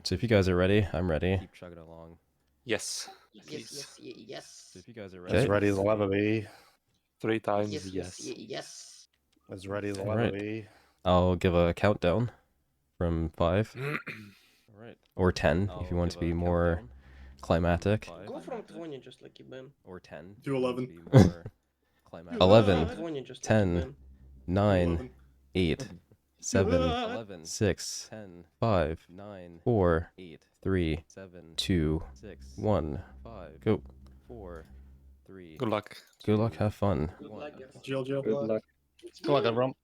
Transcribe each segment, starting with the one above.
So if you guys are ready, I'm ready. Keep chugging along. Yes. Yes. So if you guys are As ready. ready as I'll ever be. 3 times Yes. As ready as I'll Alright. ever be. I'll give a countdown from 5. Alright. Or 10, if you want to be more climatic. Go from 20 just like you've been. Or 10. Do 11. 11, 20 just 10, like you've 9, 8, 7, 11, 6, 5, 4, 3, 2, 1. Go. 4, 3. Good luck. Good luck, have fun. been. Good luck, guys. Jojo. Good luck. Good luck, everyone.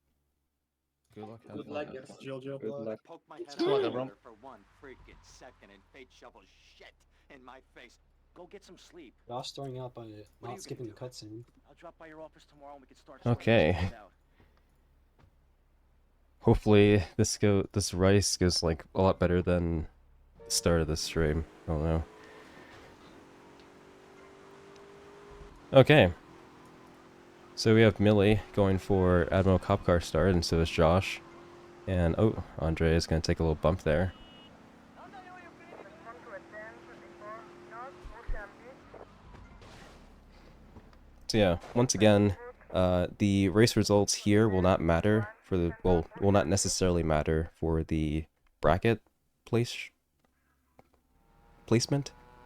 Good luck, have Good fun. luck, guys. Jojo. Good luck. Poke my head Good luck, out everyone. for one freaking second and fate shovels shit in my face. Go get some sleep. Josh throwing out by What are you not gonna skipping the do? cutscene. I'll drop by your office tomorrow and we can start. Okay. sorting this out. Hopefully this race goes like a lot better than the start of this stream. I don't know. Okay. So we have Millie going for Admiral Cop Car start, and so is Josh. And oh, Andre is gonna take a little bump there. So yeah, once again, the race results here will not matter for the will not necessarily matter for the bracket placement.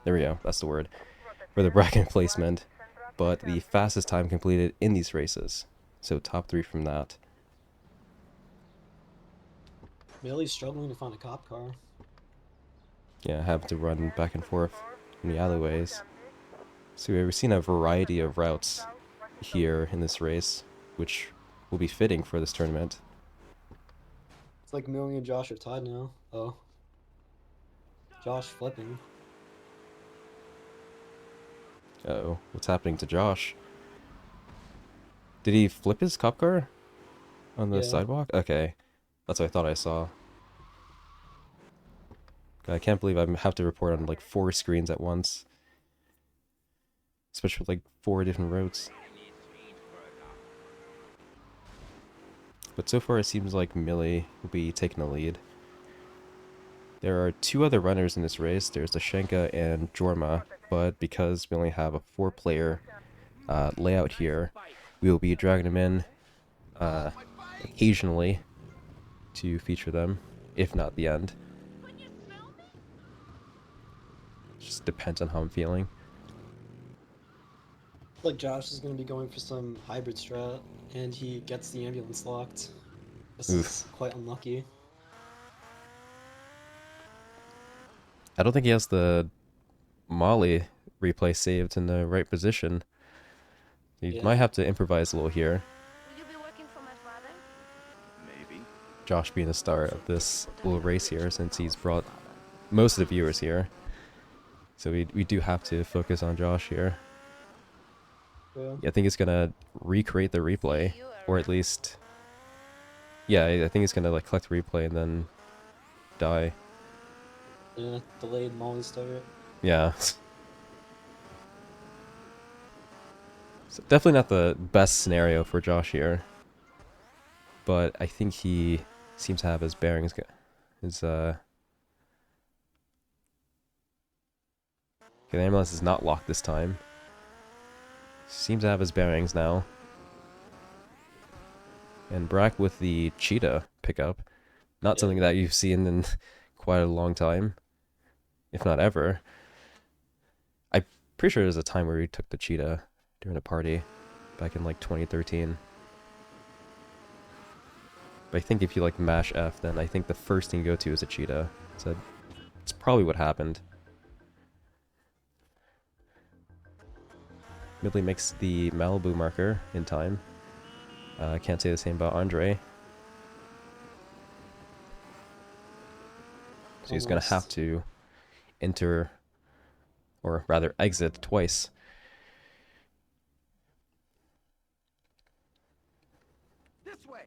There we go, that's the word for the bracket placement. But the fastest time completed in these races, so top 3 from that. Millie's struggling to find a cop car. Yeah, having to run back and forth in the alleyways. So we've seen a variety of routes here in this race, which will be fitting for this tournament. It's like Millie and Josh are tied now. Oh. Josh flipping. Uh-oh, what's happening to Josh? Did he flip his cop car on the Yeah. sidewalk? Okay, that's what I thought I saw. God, I can't believe I have to report on like 4 screens at once. Especially with like 4 different routes. But so far it seems like Millie will be taking the lead. There are 2 other runners in this race. There's Lashenka and Jorma, but because we only have a 4-player layout here, we will be dragging them in occasionally to feature them, if not the end. Just depends on how I'm feeling. Like Josh is going to be going for some hybrid strat, and he gets the ambulance locked. This is quite unlucky. I don't think he has the Molly replay saved in the right position. He might have to improvise a little here. Will you be working for my father? Maybe. Josh being the star of this little race here, since he's brought most of the viewers here. So we do have to focus on Josh here. Yeah. I think he's gonna recreate the replay, or at least, yeah, I think he's gonna like collect the replay and then die. Yeah, delayed Molly start. Yeah. So definitely not the best scenario for Josh here, but I think he seems to have his bearings. Okay, the ambulance is not locked this time. Seems to have his bearings now. And Brack with the cheetah pickup. Not something that you've seen in quite a long time. If not ever. I'm pretty sure there's a time where we took the cheetah during a party. Back in like 2013. But I think if you like mash F, then I think the first thing you go to is a cheetah. So it's probably what happened. Millie makes the Malibu marker in time. I can't say the same about Andre. So he's going to have to enter, or rather exit twice. This way.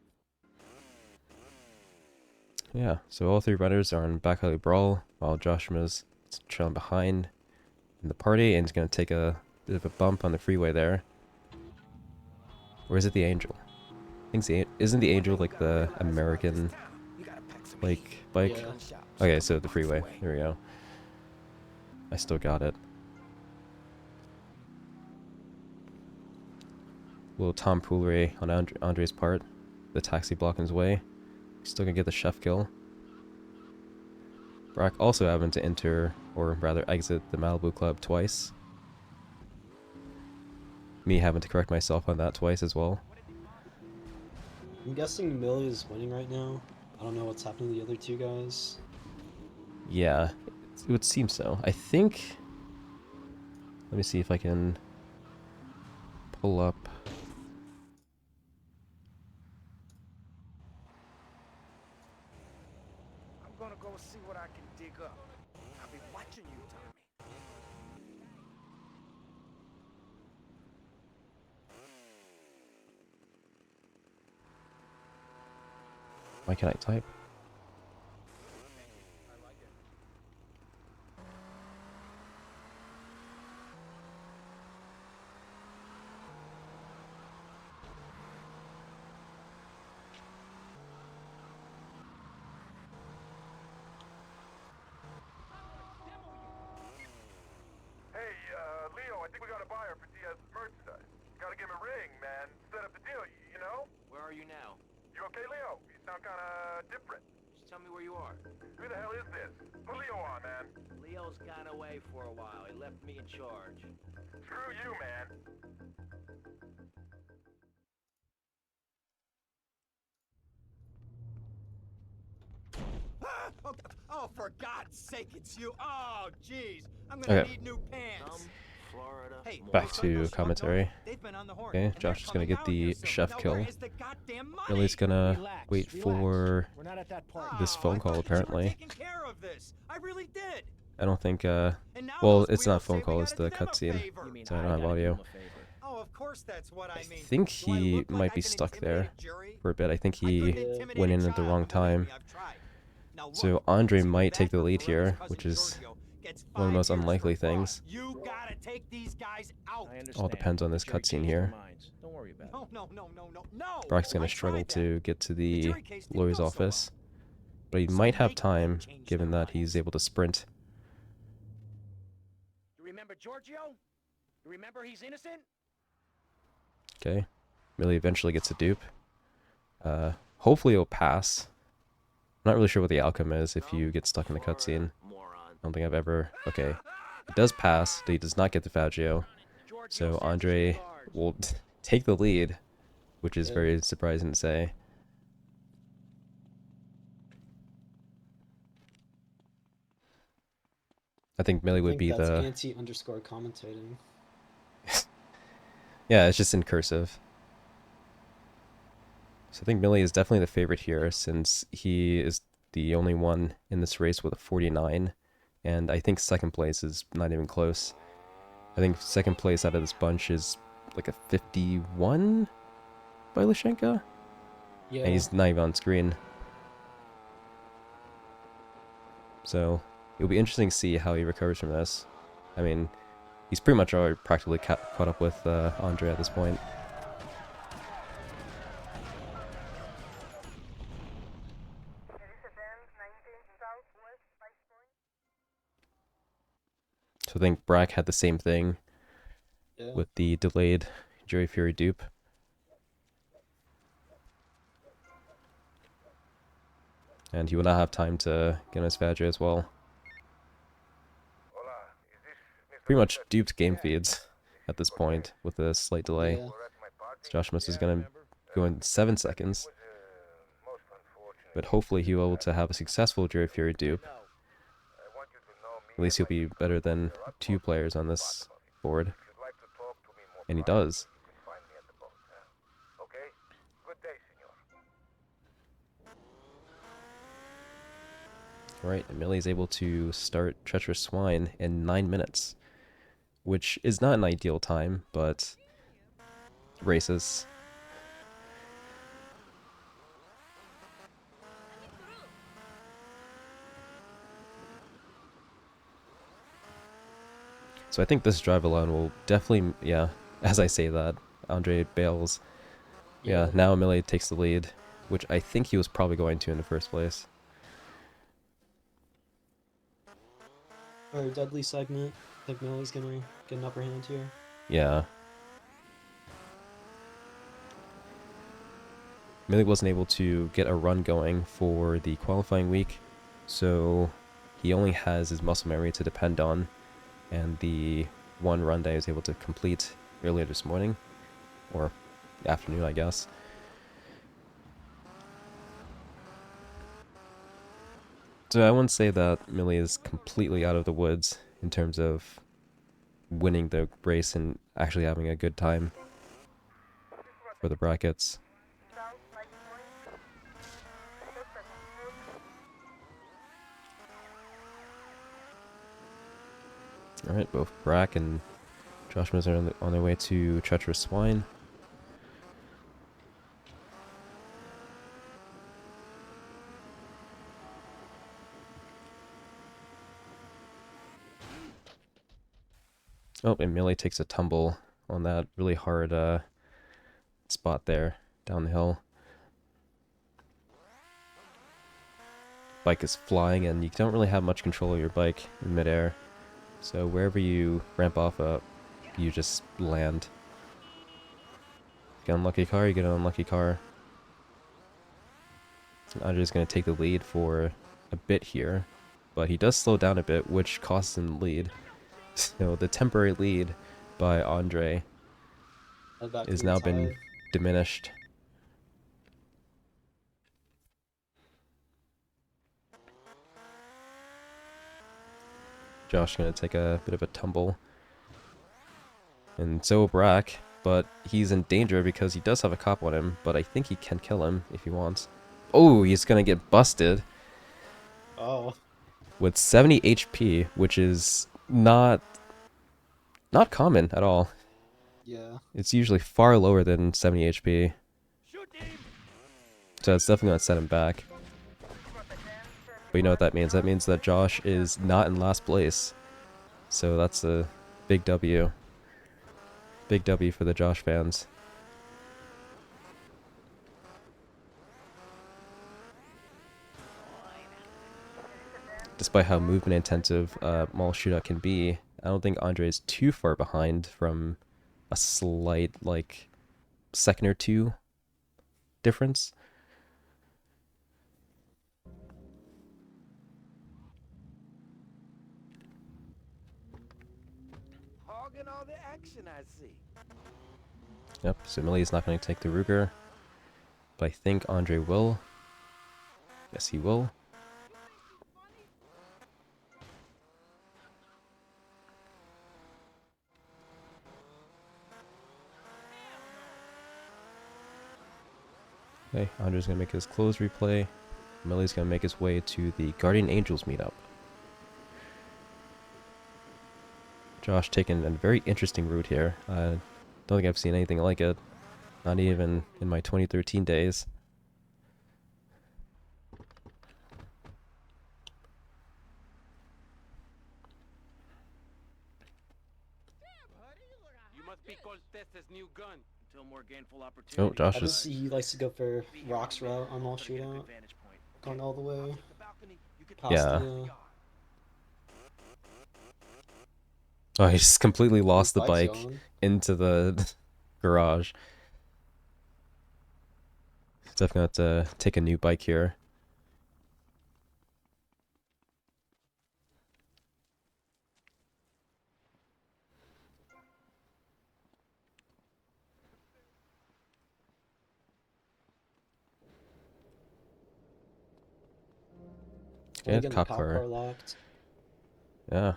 Yeah, so all 3 runners are on Back Alley Brawl, while Joshua's trailing behind in the party, and he's going to take a bit of a bump on the freeway there. Or is it the Angel? I think isn't the Angel like the American like bike? Yeah. Okay, so the freeway. There we go. I still got it. Little tomfoolery on Andre's part. The taxi blocking his way. Still gonna get the chef kill. Brack also having to enter, or rather exit, the Malibu Club twice. Me having to correct myself on that twice as well. I'm guessing Millie is winning right now. I don't know what's happening to the other two guys. Yeah, it would seem so. I think... Let me see if I can pull up... I'm gonna go see what I can dig up. I'll be watching you, Tommy. Why can't I type? Hey, Leo, I think we got a buyer for Diaz's merchandise. Gotta give him a ring, man. Set up the deal, you know? Where are you now? You okay, Leo? You sound kinda different. Just tell me where you are. Who the hell is this? Put Leo on, man. Leo's gone away for a while. He left me in charge. Screw you, man. Oh, for God's sake, it's you. Oh, jeez. I'm gonna Okay. need new pants. Florida. Hey, Back to commentary. they've been on the horn. Okay, and they're Josh is gonna coming get out the here soon. chef Now, kill. where is the goddamn money? Millie's gonna Relax, wait relax. for... We're not at that point. this Oh, phone I call, thought that you were apparently. taking care of this. I really did. I don't think, And now well, those it's not wheels phone say we call, it's gotta the do them a cutscene. favor. So I don't have audio. Oh, of course that's what I I mean. think Do I he look like might I be can stuck intimidate there a jury? for a bit. I think I couldn't he intimidate went a in at the child, wrong and believe time. me, I've tried. Now So look, Andre this might take the bad lead for here, cousin which is Giorgio gets one of the 5 most years for unlikely fraud. things. You gotta take these guys out. I understand. All depends on this The jury cutscene changed here. their minds. Don't worry about it. No. Brock's I gonna struggle tried that. to get to The the jury case didn't lawyer's go so well. office, but he So might have make them time, change given their that he's minds. able to sprint. You remember Giorgio? You remember he's innocent? Okay, Millie eventually gets a dupe. Hopefully it'll pass. I'm not really sure what the outcome is if you get stuck in the cutscene. I don't think I've ever... Okay, it does pass, but he does not get the Faggio. So Andre will take the lead, which is Yeah. very surprising to say. I think Millie I would think be that's the... anti-underscore commentating. Yeah, it's just in cursive. So I think Millie is definitely the favorite here, since he is the only one in this race with a 49, and I think second place is not even close. I think second place out of this bunch is like a 51 by Lashenka, Yeah. and he's not even on screen. So it'll be interesting to see how he recovers from this. I mean, he's pretty much already practically caught up with Andre at this point. So I think Brack had the same thing Yeah. with the delayed Jerry Fury dupe. And he will not have time to get on his Faggio as well. Hola, is this Mr. Pretty much Rossetti? duped game feeds at this point with a slight delay. Yeah. We're at my party. Josh Must is Yeah, going to remember? go in 7 seconds, It was, most unfortunate. but hopefully he'll be able to have a successful Jerry Fury dupe. I want you to know me At least he'll and my be better than sister are 2 utmost players on this responsibility. board, If you'd like to talk to me more and he privately, does. you can find me at the boat, huh? Okay? Good day, senor. Alright, and Millie's able to start Treacherous Swine in 9 minutes, which is not an ideal time, but races. So I think this drive alone will definitely, yeah, as I say that, Andre bails. Yeah, now Millie takes the lead, which I think he was probably going to in the first place. Or Dudley segment. I think Millie's gonna get an upper hand here. Yeah. Millie wasn't able to get a run going for the qualifying week, so he only has his muscle memory to depend on, and the one run that he was able to complete earlier this morning, or afternoon, I guess. So I wouldn't say that Millie is completely out of the woods in terms of winning the race and actually having a good time for the brackets. Alright, both Brack and Josh Mills are on their way to Treacherous Swine. Oh, and Millie takes a tumble on that really hard spot there down the hill. Bike is flying and you don't really have much control of your bike in midair. So wherever you ramp off up, you just land. Get an unlucky car, you get an unlucky car. And Andre's going to take the lead for a bit here, but he does slow down a bit, which costs him the lead. So the temporary lead by Andre has now been diminished. Josh going to take a bit of a tumble. And so will Brack, but he's in danger because he does have a cop on him, but I think he can kill him if he wants. Oh, he's going to get busted. Oh. With 70 HP, which is not common at all. Yeah. It's usually far lower than 70 HP. So it's definitely going to set him back. But you know what that means? That means that Josh is not in last place. So that's a big W. Big W for the Josh fans. Despite how movement intensive mall shootout can be, I don't think Andre is too far behind from a slight, like, second or two difference. Hogging all the action I see. Yep, so Millie's not going to take the Ruger. But I think Andre will. Yes, he will. Okay, Andre's going to make his close replay. Millie's going to make his way to the Guardian Angels meetup. Josh taking a very interesting route here. I don't think I've seen anything like it. Not even in my 2013 days. You must be Cortez's new gun. Until more gainful Oh, opportunity. Josh I is... just see he likes to go for Rock's route on all shootout. Going all the way past Yeah. the, Oh, he just completely lost the bike bike zone. into the garage. He's definitely going to have to take a new bike here. Only Yeah, getting the cop cop car. car locked. Yeah.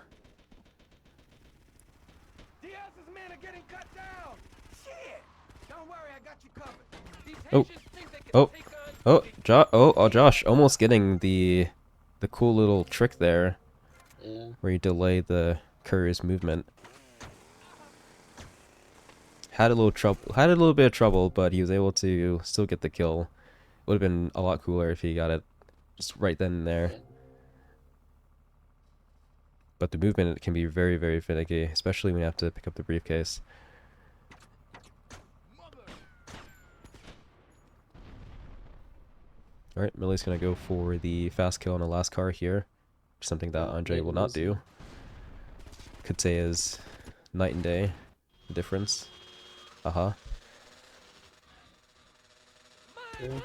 Diaz's men are getting cut down. Shit! Don't worry, I got you covered. These Oh. Haitians think they can Oh. take us. Oh, Josh almost getting the cool little trick there Yeah. where you delay the courier's movement. Had a little bit of trouble, but he was able to still get the kill. Would have been a lot cooler if he got it just right then and there. But the movement can be very, very finicky, especially when you have to pick up the briefcase. Alright, Millie's gonna go for the fast kill on the last car here. Something that Andre will not do. could say is night and day, the difference. Uh-huh. True.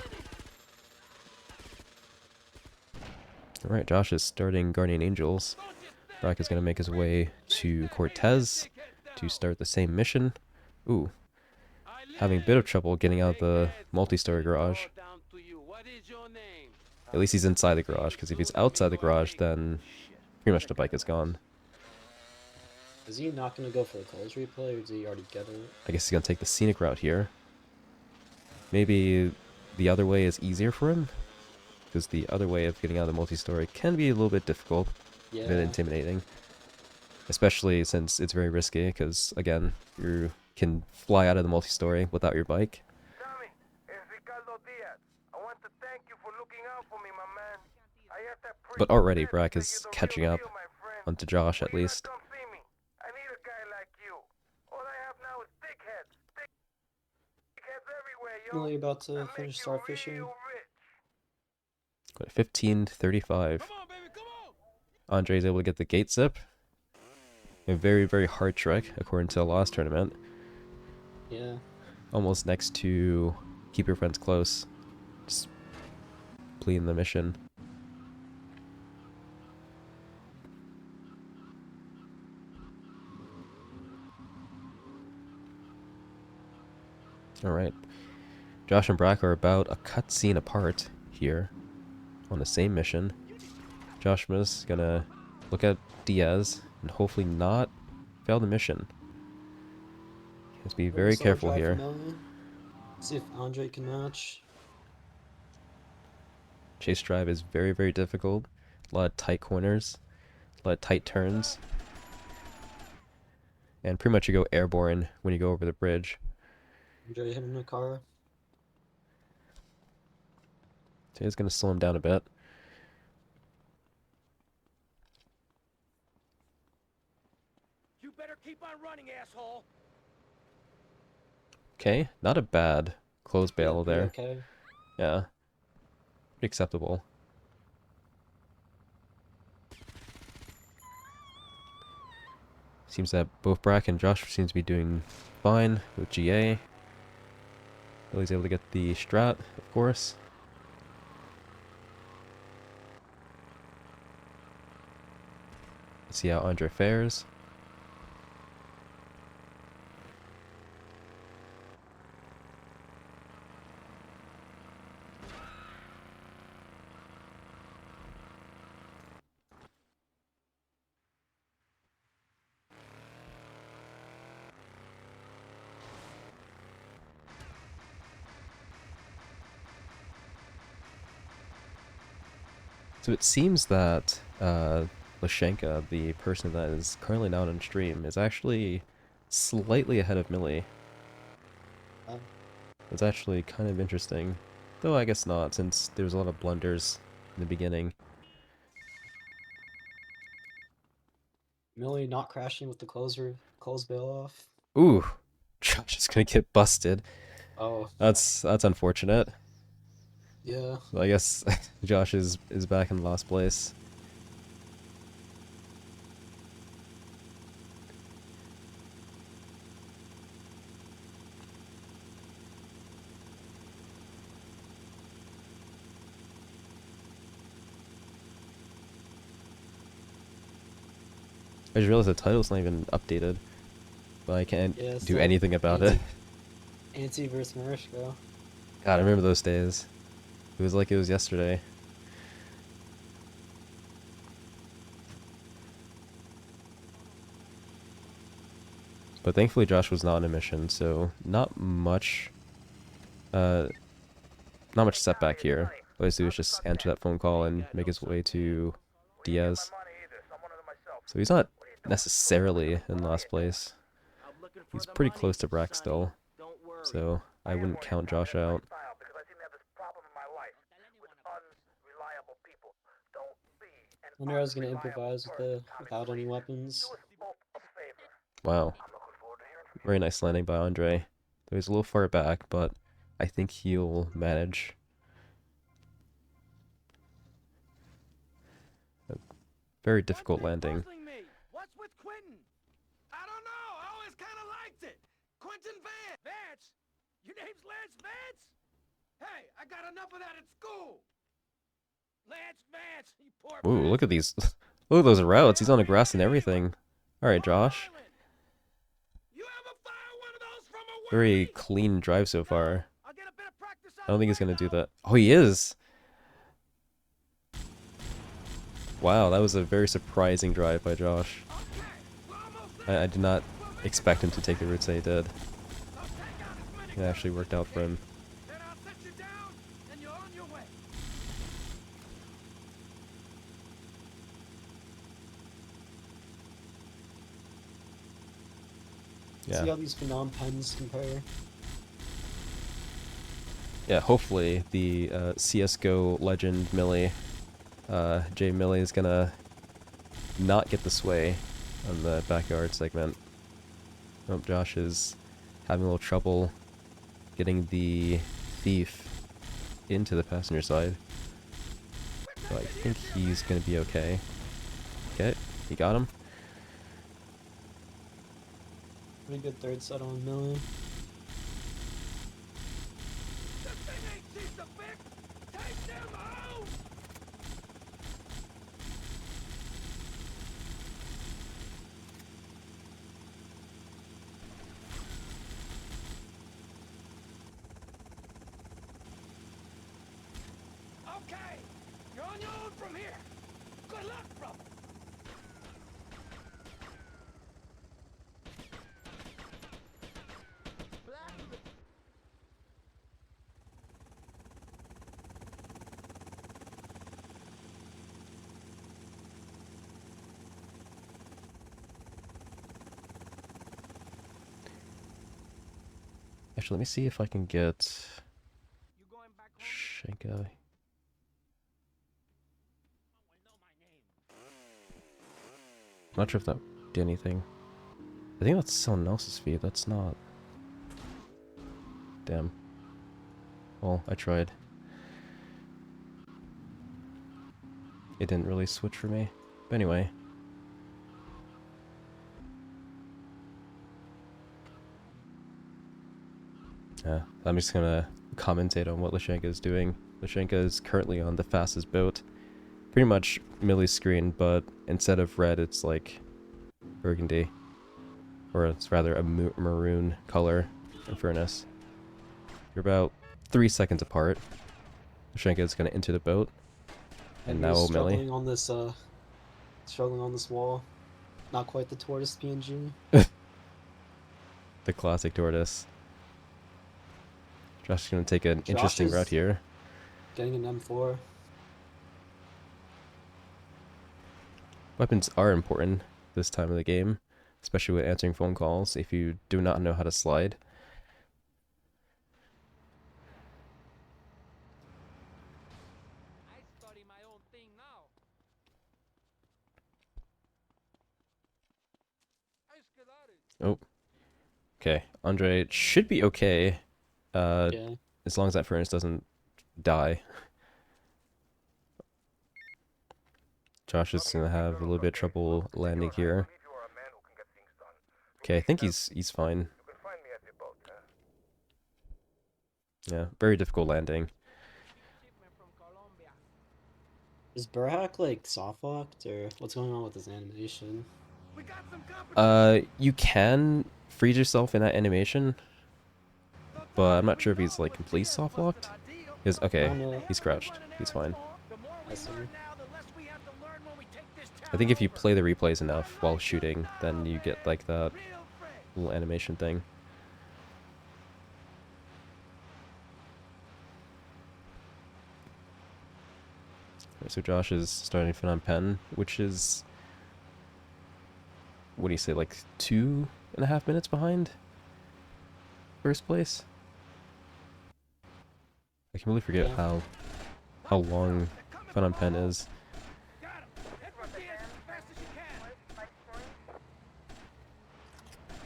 Alright, Josh is starting Guardian Angels. Brack is going to make his way to Cortez to start the same mission. Ooh. Having a bit of trouble getting out of the multi-story garage. At least he's inside the garage, because if he's outside the garage, then pretty much the bike is gone. Is he not gonna go for a close replay, or did he already get it? I guess he's going to take the scenic route here. Maybe the other way is easier for him, because the other way of getting out of the multi-story can be a little bit difficult, a bit Yeah. intimidating. Especially since it's very risky, because, again, you can fly out of the multi-story without your bike. Tommy, it's Ricardo Diaz. I want to thank you for looking out for me, my man. I had that But pretty already sense Brack that is you're the catching real up deal, my friend. onto Josh at When you least. come see me, I need a guy like you. All I have now is dickheads. Dickheads everywhere, yo. Really about I to make finish you star fishing. real rich. Got 15:35. Andre's able to get the gate zip. A very, very hard trick, according to the last tournament. Yeah. Almost next to keep your friends close. Just completing the mission. Alright. Josh and Brack are about a cutscene apart here on the same mission. Joshua's gonna look at Diaz and hopefully not fail the mission. Let's be very Slower careful drive here. from Melanie. See if Andre can match. Chase drive is very, very difficult. A lot of tight corners, a lot of tight turns. And pretty much you go airborne when you go over the bridge. Andre hitting the car. So he's going to slow him down a bit. You better keep on running, asshole. Okay, not a bad close Yeah, bail pretty there. Okay. Yeah. Pretty acceptable. Seems that both Brack and Josh seem to be doing fine with GA. Billy's able to get the strat, of course. Let's see how Andre fares. So it seems that Lashenka, the person that is currently not on stream, is actually slightly ahead of Millie. Oh. It's actually kind of interesting. Though I guess not, since there was a lot of blunders in the beginning. Millie not crashing with the close bail off. Ooh! Josh is gonna get busted. Oh, That's unfortunate. yeah. Well, I guess Josh is back in last place. I just realized the title's not even updated, but I can't Yeah, do so anything about it. Anti versus Marishko. God, I remember those days. It was like it was yesterday. But thankfully Josh was not on a mission, so not much setback here. All he has to do is just answer that phone call and make his way to Diaz. So he's not necessarily in last place. He's pretty close to Brack still, so I wouldn't count Josh out. Wonder I was gonna improvise without any weapons. Wow. Very nice landing by Andre. Though he's a little far back, but I think he'll manage. A very difficult landing. What's with Quentin? Captain Vance! Vance? Your name's Lance Vance? Hey, I got enough of that at school! Lance Vance, you poor Ooh, look at these. Look at those routes. He's on the grass and everything. Alright, Josh. You ever fire one of those from a Very Wherry? clean drive so far. I'll get a bit of practice I don't think he's out gonna do of the way, that. Oh, he is! Wow, that was a very surprising drive by Josh. though. Okay, we're almost there. I did not expect him to take the routes that he did. So take out as many It actually worked out for him. Then I'll set you down, and you're on your way. See Yeah. how these Phnom Penhs compare? Yeah, hopefully the CSGO legend Millie, Jay Millie, is gonna not get the sway on the backyard segment. Oh, Josh is having a little trouble getting the thief into the passenger side. So I think he's gonna be okay. Okay, he got him. Pretty good third set on Millie. This thing ain't cheap to fix. Take them out. Okay, you're on your own from here. Good luck, brother. Actually, let me see if I can get You going back home? Shenka. Well, know my name. I'm not sure if that did anything. I think that's someone else's feed. That's not. Damn. Well, I tried. It didn't really switch for me. But anyway. Yeah, I'm just gonna commentate on what Lashenka is doing. Lashenka is currently on the fastest boat. Pretty much Millie's screen, but instead of red, it's like burgundy. Or it's rather a maroon color, in fairness. You're about 3 seconds apart. Lashenka is gonna enter the boat. And now he's Millie. struggling on this struggling on this wall. Not quite the tortoise PNG. The classic tortoise. Josh is gonna take an interesting is- route here. Getting an M4. Weapons are important this time of the game, especially with answering phone calls if you do not know how to slide. I study my own thing now. Oh. Okay, Andre should be okay. Yeah. As long as that furnace doesn't die. Josh is gonna have a little bit of trouble landing here. Okay, I think he's fine. You can find me at the boat, huh? Yeah, very difficult landing. Is Burhak like soft locked or what's going on with his animation? We got some competition. You can freeze yourself in that animation, but I'm not sure if he's like completely soft locked. Is okay, Oh, no. he's crouched. He's fine. I see. I think if you play the replays enough while shooting, then you get like that little animation thing. Alright, so Josh is starting Phnom Penh, which is, what do you say, like 2.5 minutes behind first place? I can really forget Yeah. how long Phnom Penh is.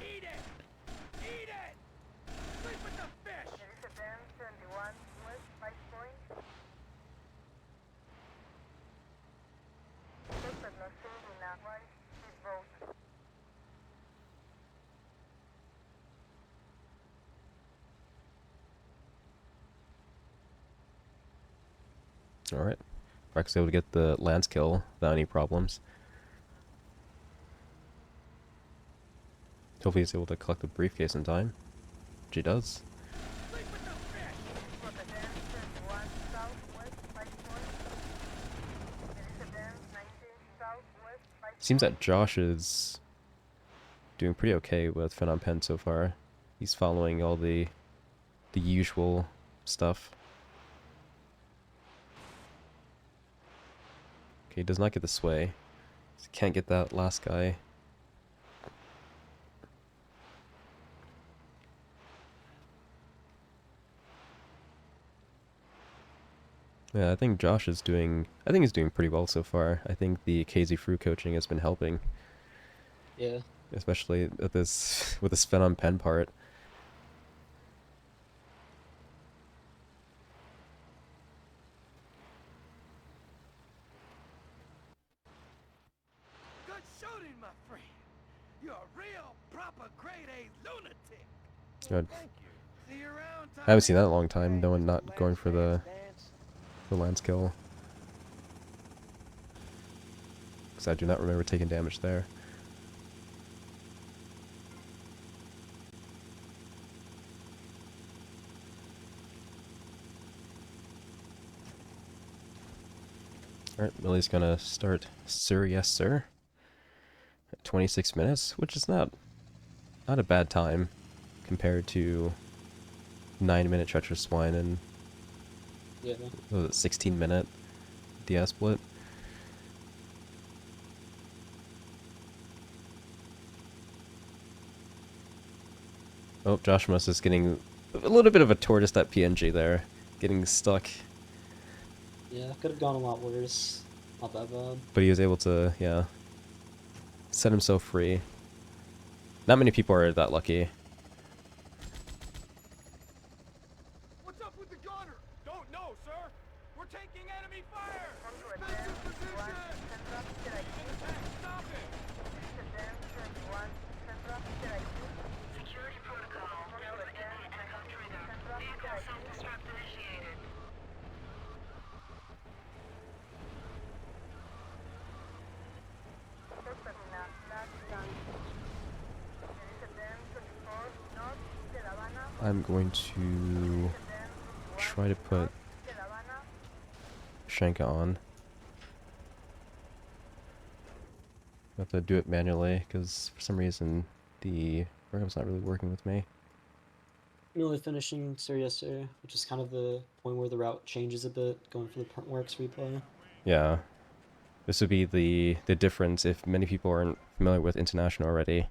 Eat it! Eat it! Sleep with the fish! Alright. Rex able to get the Lance kill without any problems. Hopefully he's able to collect the briefcase in time. Which he does. Sleep with the fish! Seems that Josh is doing pretty okay with Phnom Penh so far. He's following all the usual stuff. Okay, he does not get the sway. He can't get that last guy. Yeah, I think Josh is doing... I think he's doing pretty well so far. I think the KZ Fruit coaching has been helping. Yeah. Especially at this... with this Phnom Penh part. Good shooting, my friend. You're a real, proper grade A lunatic. Good. Thank you. See you around, I haven't seen that in a long time. No one not going for the Lance kill. Because I do not remember taking damage there. Alright, Millie's gonna start Sir Yes Sir at 26 minutes, which is not a bad time compared to 9-minute Treacherous Swine and Yeah. what was it, 16-minute DS split. Oh, Josh Muss is getting a little bit of a tortoise that PNG there, getting stuck. Yeah, could have gone a lot worse. Not that bad. But he was able to, yeah, set himself free. Not many people are that lucky. What's up with the gunner? Don't know, sir. We're taking enemy fire. Defensive position. Attack, stop it. Security protocol. Notice echo trigger. Vehicle self-destruct initiated. I'm going to try to put Shanka on. I have to do it manually because for some reason the program's not really working with me. Really finishing Sir Yes Sir, which is kind of the point where the route changes a bit, going for the Works replay. Yeah. This would be the difference if many people aren't familiar with International already.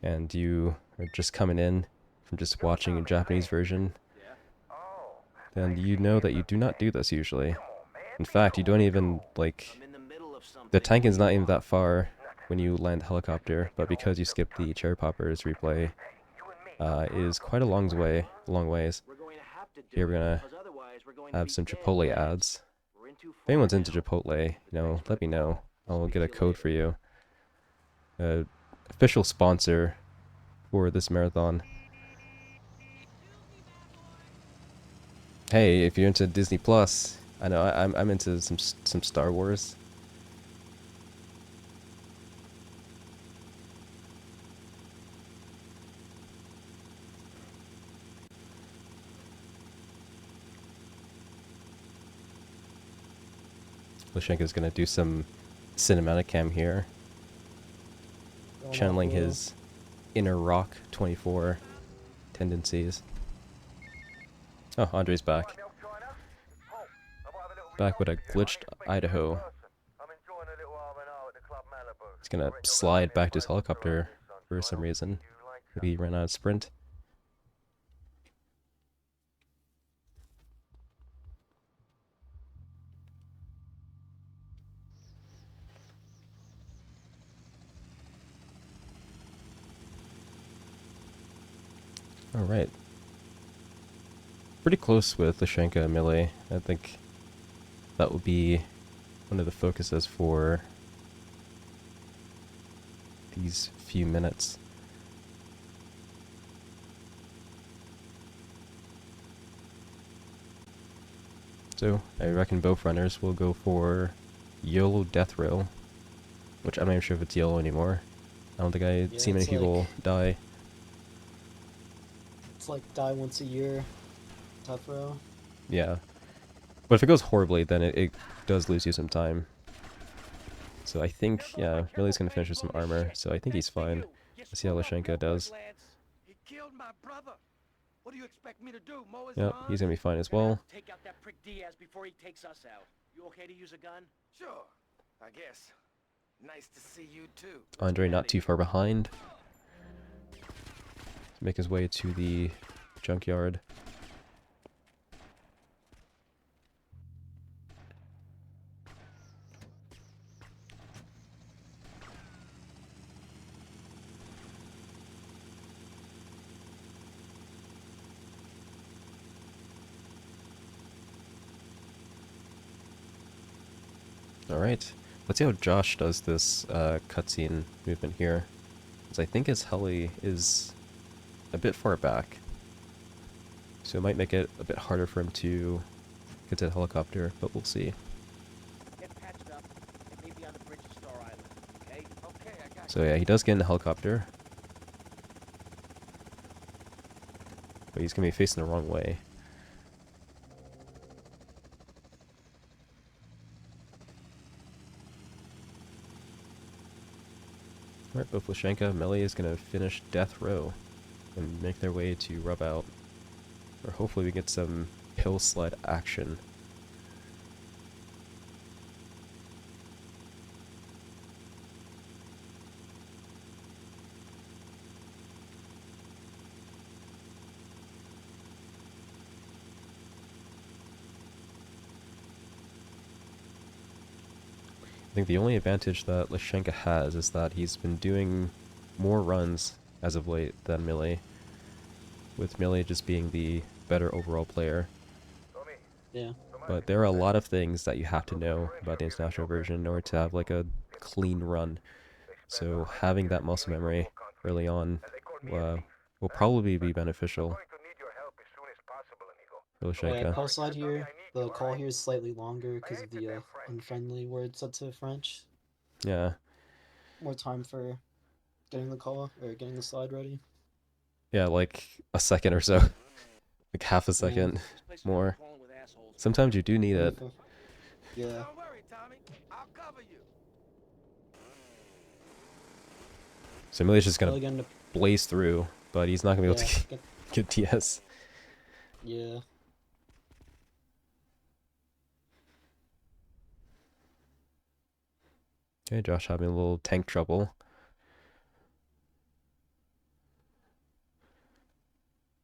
And you are just coming in from just watching a Japanese version. Then you know that you do not do this usually. In fact, you don't even, like... The tank is not even that far when you land the helicopter, but because you skip the Cherry Poppers replay, it is quite a long ways. Here we're gonna have some Chipotle ads. If anyone's into Chipotle, you know, let me know. I'll get a code for you. Official sponsor for this marathon. Hey, if you're into Disney Plus, I know I'm into some Star Wars. Lashenko's gonna do some cinematic cam here, channeling his inner Rock 24 tendencies. Oh, Andre's back. Back with a glitched Idaho. He's gonna slide back to his helicopter for some reason. Maybe he ran out of sprint. Alright. Pretty close with Lashenka and Millie. I think that will be one of the focuses for these few minutes. So I reckon both runners will go for YOLO Death Row, which I'm not even sure if it's YOLO anymore. I don't think I see many it's people like- die. It's like die once a year. Tough row. Yeah. But if it goes horribly, then it does lose you some time. So I think, yeah, Millie's gonna finish with some armor, so I think he's fine. Let's see how Lashenka does. He killed my brother. What do you expect me to do? Mow his Yep, lawn? he's gonna be fine as well. Take out that prick Diaz before he takes us out. You okay to use a gun? Sure, I guess. Nice to see you too. Andre not too far behind. Make his way to the junkyard. Alright, let's see how Josh does this cutscene movement here. Because I think his heli is a bit far back. So it might make it a bit harder for him to get to the helicopter, but we'll see. Get patched up and maybe on the bridge to Star Island, okay? Okay, I got So yeah, he does get in the helicopter. But he's gonna be facing the wrong way. Alright, both Lashenka and Melee is gonna finish Death Row and make their way to Rub Out. Or hopefully we get some hill sled action. I think the only advantage that Lashenka has is that he's been doing more runs as of late than Millie, with Millie just being the better overall player. Yeah. But there are a lot of things that you have to know about the international version in order to have like a clean run. So having that muscle memory early on will probably be beneficial for Yeah, Lashenka. pulse slide here. The call here is slightly longer because of the unfriendly word set to French. Yeah, More time for getting the call or getting the slide ready. yeah, like a second or so, like half a second This place is more. crawling with assholes. Sometimes you do need it. Yeah. Don't worry, Tommy. I'll cover you. So Millie's just Really gonna getting to, blaze through, but he's not gonna be able yeah, to get DS. yeah. Okay, Josh having a little tank trouble.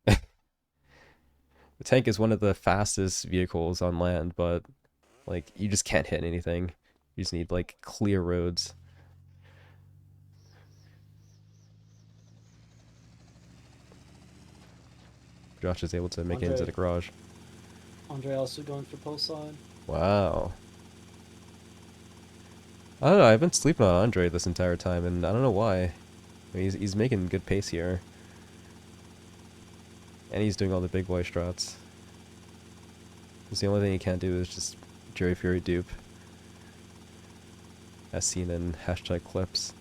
The tank is one of the fastest vehicles on land, but like you just can't hit anything. You just need like clear roads. Josh is able to make it into Andre. the garage. Andre also going for pulse slide. Wow. I don't know, I've been sleeping on Andre this entire time, and I don't know why. I mean, he's making good pace here. And he's doing all the big boy strats. Because the only thing he can't do is just Jerry Fury dupe. As seen in hashtag clips.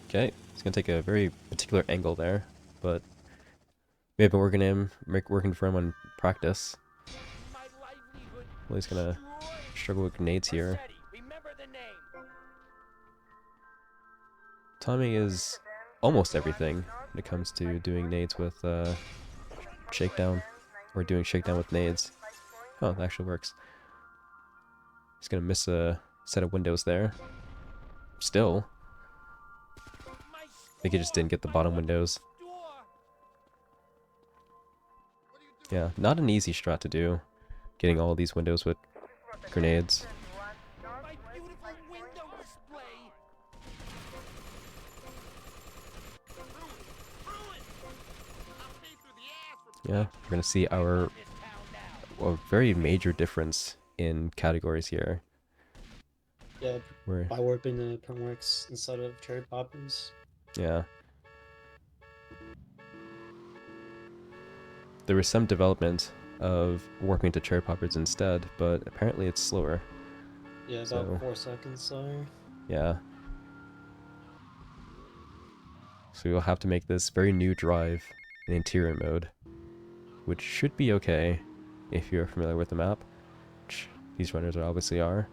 Okay, he's gonna take a very particular angle there, but we have been working for him on practice. My livelihood Well, he's gonna destroyed. struggle with grenades here. Rossetti, remember the name. Timing is almost everything when it comes to doing nades with shakedown, or doing shakedown with nades. Oh, it actually works. He's gonna miss a set of windows there. Still, My I think he just didn't get the bottom windows. store. Yeah, not an easy strat to do, getting all these windows with grenades. My beautiful window display. Yeah, we're gonna see our This town now. a very major difference in categories here. Yeah, Where by warping the Permworks instead of cherry poppers. yeah, there was some development of warping to cherry poppers instead, but apparently it's slower. Yeah, about So- 4 seconds, sorry. Yeah. So you'll have to make this very new drive in interior mode, which should be okay if you're familiar with the map, which these runners obviously are.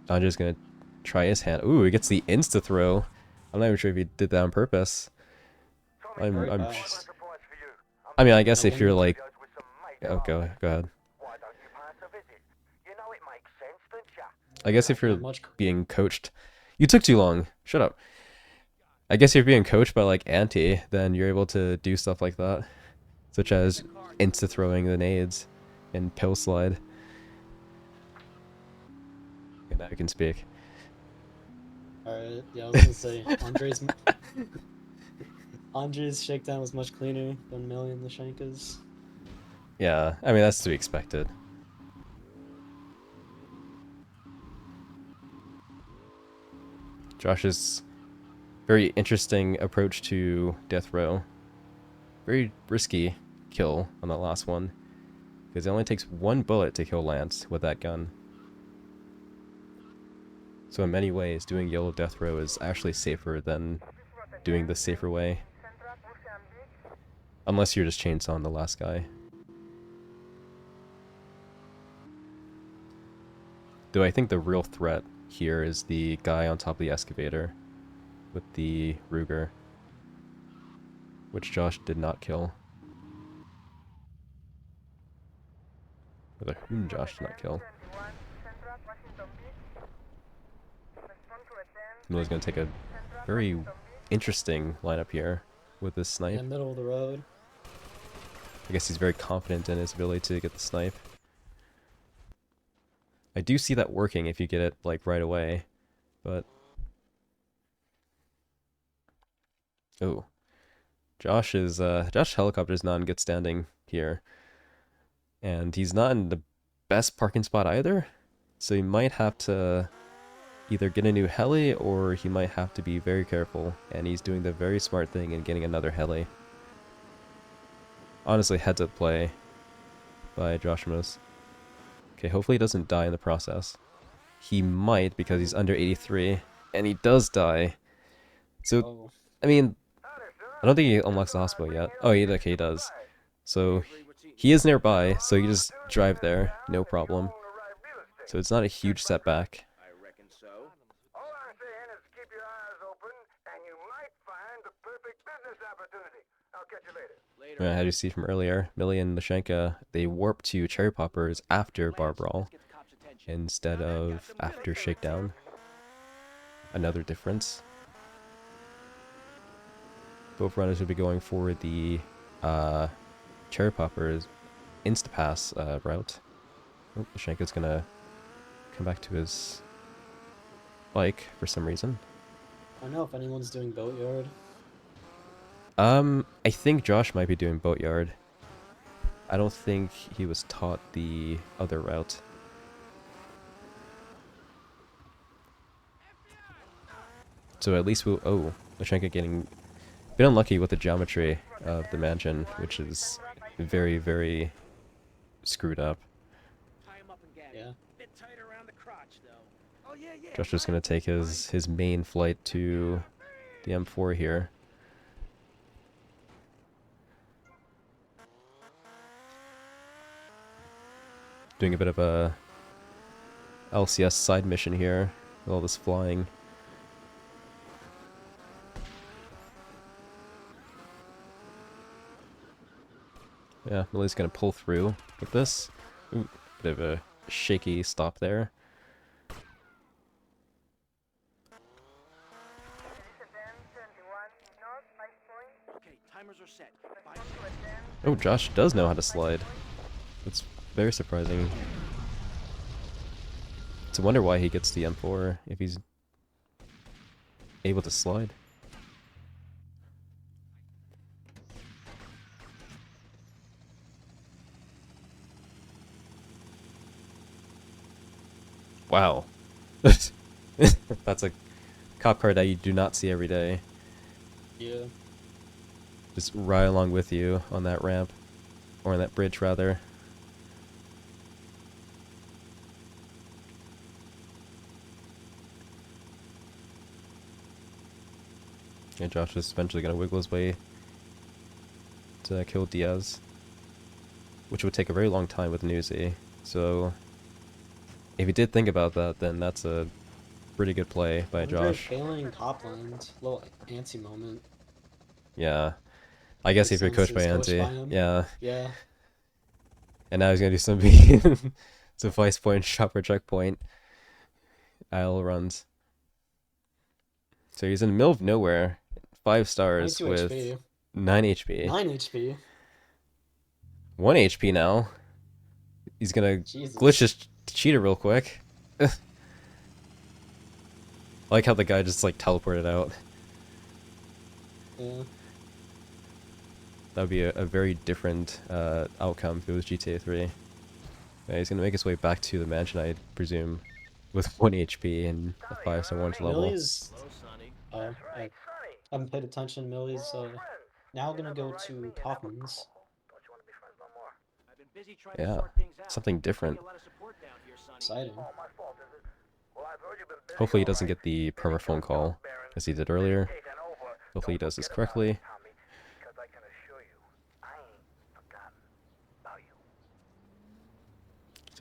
I'm just gonna try his hand. Ooh, he gets the insta throw. I'm not even sure if he did that on purpose. I'm Very I'm fast. just, I mean, I guess if you're like, With some mate oh, go ahead. Why don't you pass a visit? You know it makes sense, don't ya? I guess if Yeah, you're much being coached, you took too long. Shut up. I guess if you're being coached by like Anti, then you're able to do stuff like that, such as insta throwing the nades and pill slide. And now you can speak. Alright, yeah, I was gonna say, Andre's shakedown was much cleaner than Millie and Lashenka's. Yeah, I mean that's to be expected. Josh's very interesting approach to death row. Very risky kill on that last one, because it only takes one bullet to kill Lance with that gun. So in many ways, doing yellow death row is actually safer than doing the safer way. Unless you're just chainsawing the last guy. Though I think the real threat here is the guy on top of the excavator with the Ruger, which Josh did not kill. Or whom Josh did not kill. Millie's gonna take a very interesting lineup here with this snipe. Yeah, middle of the road. I guess he's very confident in his ability to get the snipe. I do see that working if you get it like right away, but oh, Josh helicopter's not in good standing here, and he's not in the best parking spot either. So he might have to either get a new heli or he might have to be very careful. And he's doing the very smart thing in getting another heli. Honestly, heads up play by Joshimos. Okay, hopefully he doesn't die in the process. He might because he's under 83, and he does die. So, Oh, I mean, I don't think he unlocks the hospital yet. Oh, okay, he does. So, he is nearby, so you just drive there, no problem. So it's not a huge setback. I reckon so. All I'm saying is keep your eyes open, and you might find the perfect business opportunity. I'll catch you later. As you see from earlier, Millie and Lashenka, they warp to cherry poppers after bar brawl instead of after shakedown. Another difference. Both runners would be going for the cherry poppers insta-pass route. Oh, Lashenka's gonna come back to his bike for some reason. I don't know if anyone's doing Boatyard. I think Josh might be doing Boatyard. I don't think he was taught the other route. So at least we'll... Oh, Lashenka getting a bit unlucky with the geometry of the mansion, which is very, very screwed up. Tie him up and get Yeah. it. Bit tight around the crotch, though. Oh, yeah, yeah. Josh is going to take his main flight to the M4 here. Doing a bit of a LCS side mission here with all this flying. Yeah, Millie's gonna pull through with this. Ooh, bit of a shaky stop there. Okay, timers are set. Oh, Josh does know how to slide. That's very surprising. It's a wonder why he gets the M4 if he's able to slide. Wow. That's a cop car that you do not see every day. Yeah. just ride along with you on that ramp. Or on that bridge, rather. And Josh is eventually going to wiggle his way to kill Diaz. Which would take a very long time with an Uzi. So, if you did think about that, then that's a pretty good play by Andre Josh. failing Copland. Little antsy moment. Yeah. I guess if you're Makes coached by sense, he's Anti. coached by him. Yeah. Yeah. And now he's going to do some some vice point, chopper checkpoint. IL runs. So he's in the middle of nowhere. 5 stars 22 with HP. 9 HP. 9 HP. 1 HP now. He's gonna Jesus. glitch his cheater real quick. I like how the guy just like teleported out. Yeah. That would be a very different outcome if it was GTA 3. Yeah, he's gonna make his way back to the mansion, I presume, with 1 HP and a 5-star warranty level. Millie's. Hello, Sonny. I haven't paid attention. Millie's now gonna go to Kaufman's. I've been busy trying to Yeah, sort things out. something different. Get a lot of support down here, Sonny. Exciting. Hopefully he doesn't get the perma phone call, as he did earlier. Hopefully he does this correctly.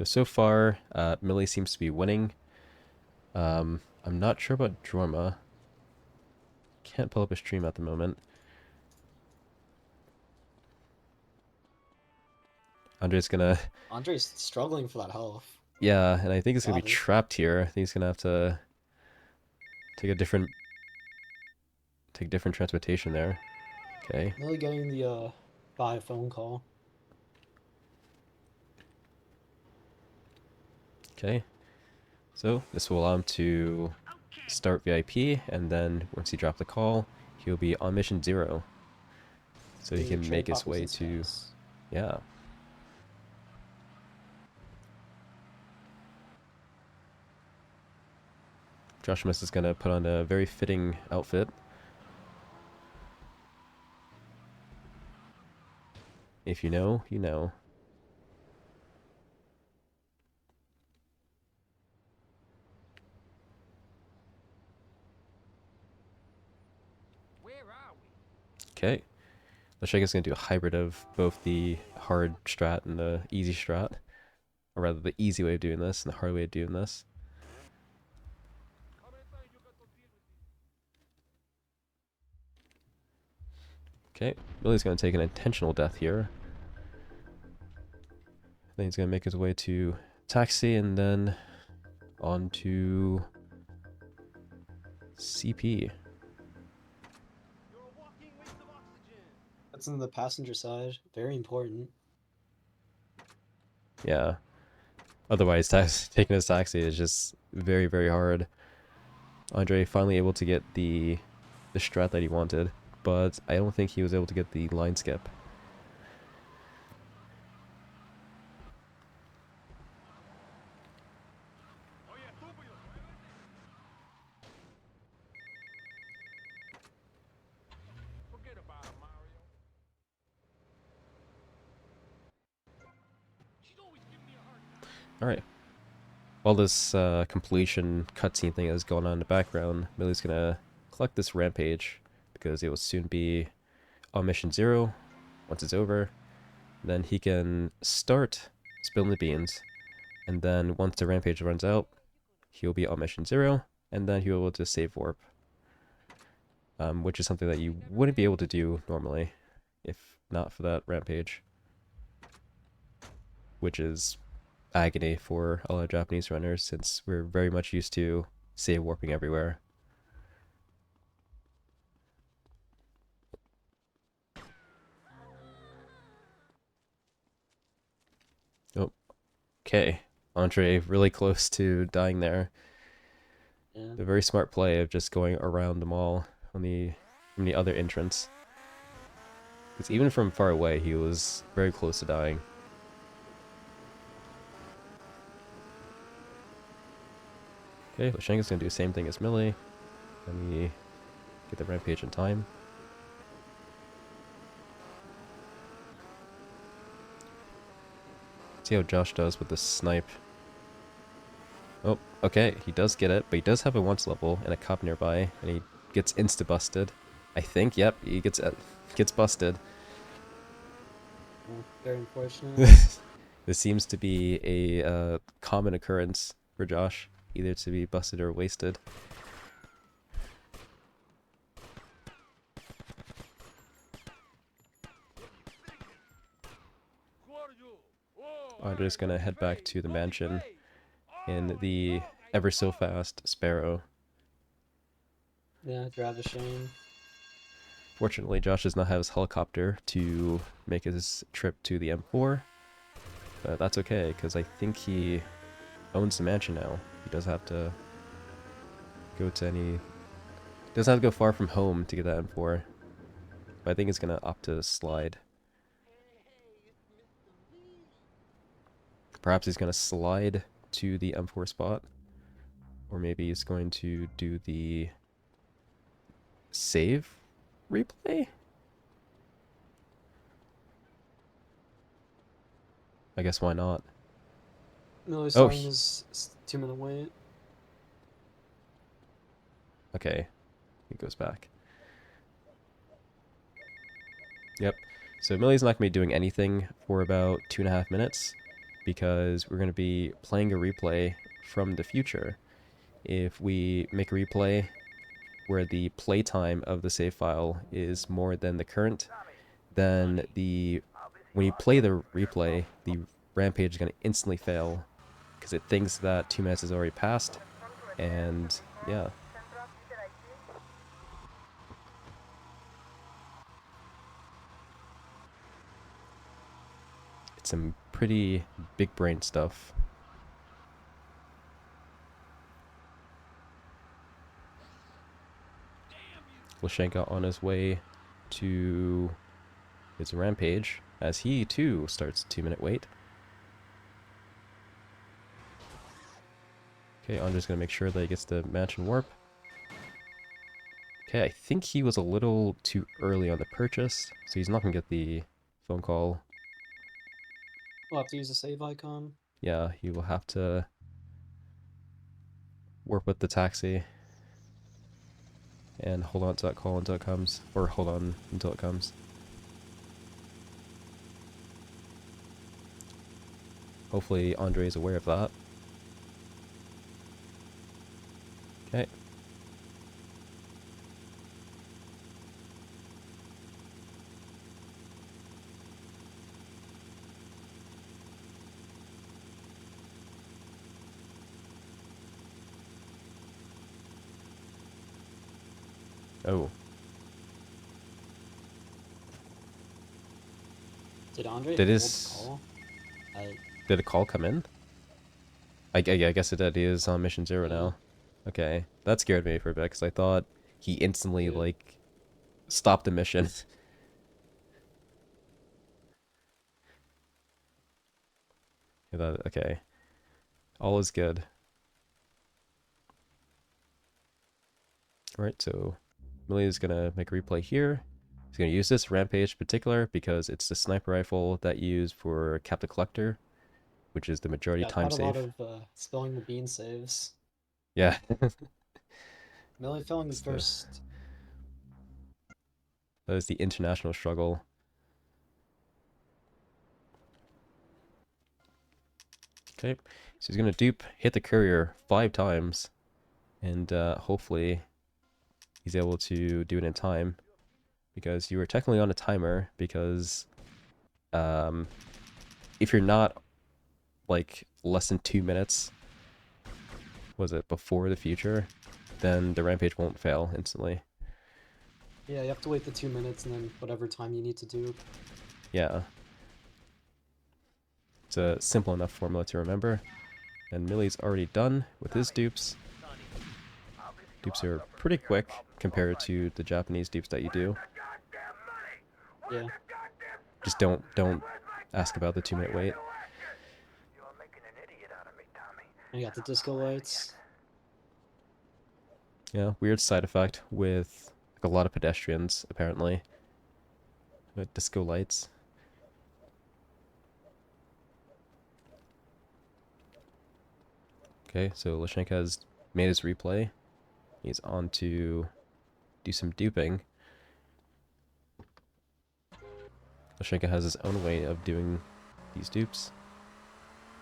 So far, Millie seems to be winning. I'm not sure about Jorma. Can't pull up a stream at the moment. Andre's gonna... Andre's struggling for that health. Yeah, and I think he's gonna be Got it. trapped here. I think he's gonna have to take a different... take different transportation there. Okay. Millie getting the by phone call. Okay. So, this will allow him to start VIP, and then once he drops the call, he'll be on mission 0. So he can make his way to... Yeah. Josh Miss is gonna put on a very fitting outfit. If you know, you know. Where are we? Okay. Lashenga's gonna do a hybrid of both the hard strat and the easy strat. Or rather, the easy way of doing this and the hard way of doing this. Okay, Millie's gonna take an intentional death here. Then he's gonna make his way to taxi and then on to CP. That's in the passenger side. Very important. Yeah. Otherwise, taking his taxi is just very, very hard. Andre finally able to get the strat that he wanted, but I don't think he was able to get the line skip. Forget about him, Mario. She's always giving me a hard time. Alright. While this completion cutscene thing is going on in the background, Millie's gonna collect this rampage because it will soon be on mission 0 once it's over. Then he can start spilling the beans, and then once the rampage runs out, he'll be on mission 0, and then he'll be able to save warp. Which is something that you wouldn't be able to do normally if not for that rampage. Which is agony for a lot of Japanese runners since we're very much used to save warping everywhere. Oh, okay. Andre really close to dying there. Yeah. A very smart play of just going around them all on from the other entrance. Because even from far away, he was very close to dying. Okay, Lashenga's gonna do the same thing as Millie. Let me get the rampage in time. See how Josh does with the snipe. Oh, okay, he does get it, but he does have a once level and a cop nearby, and he gets insta-busted. I think, yep, he gets busted. Oh, very unfortunate. This seems to be a common occurrence for Josh, either to be busted or wasted. Andre's gonna head back to the mansion in the ever so fast Sparrow. Yeah, Dravashane. Fortunately, Josh does not have his helicopter to make his trip to the M4, but that's okay, because I think he owns the mansion now. He doesn't have to go to any... doesn't have to go far from home to get that M4, but I think he's gonna opt to slide. Perhaps he's gonna slide to the M4 spot, or maybe he's going to do the save replay? I guess why not? Miller's Oh, starting his 2-minute wait. Okay, he goes back. Yep, so Millie's not going to be doing anything for about 2.5 minutes, because we're going to be playing a replay from the future. If we make a replay where the playtime of the save file is more than the current, then when you play the replay, the rampage is going to instantly fail, because it thinks that 2 minutes has already passed, and yeah. It's some pretty big brain stuff. Lashenka on his way to his rampage, as he too starts a 2-minute wait. Okay, Andre's gonna make sure that he gets the mansion warp. Okay, I think he was a little too early on the purchase, so he's not gonna get the phone call. We'll have to use the save icon. Yeah, he will have to work with the taxi and hold on to that call until it comes, or hold on until it comes. Hopefully Andre is aware of that. Okay. Oh. Did Andre Did hold his- the call? Did a call come in? I guess it did. He is on mission 0 Yeah. now. Okay. That scared me for a bit, because I thought he instantly, Yeah. like, stopped the mission. Okay. All is good. Alright, so Millie is gonna make a replay here. He's gonna use this Rampage in particular because it's the sniper rifle that you use for Captain Collector, which is the majority Yeah, time had a lot save. of spilling the bean saves. Yeah. Millie filling It's the the- first. That is the international struggle. Okay, so he's gonna dupe, hit the courier 5 times, and hopefully he's able to do it in time, because you are technically on a timer, because if you're not like less than 2 minutes, was it before the future, then the rampage won't fail instantly. Yeah, you have to wait the 2 minutes and then whatever time you need to do. Yeah. It's a simple enough formula to remember. And Millie's already done with his dupes. Dupes are pretty quick compared to the Japanese dupes that you do. Yeah. Just don't ask about the 2-minute wait. I got the disco lights. Yeah, weird side effect with like, a lot of pedestrians, apparently. With disco lights. Okay, so Lashenka has made his replay. He's on to do some duping. Lashenka has his own way of doing these dupes.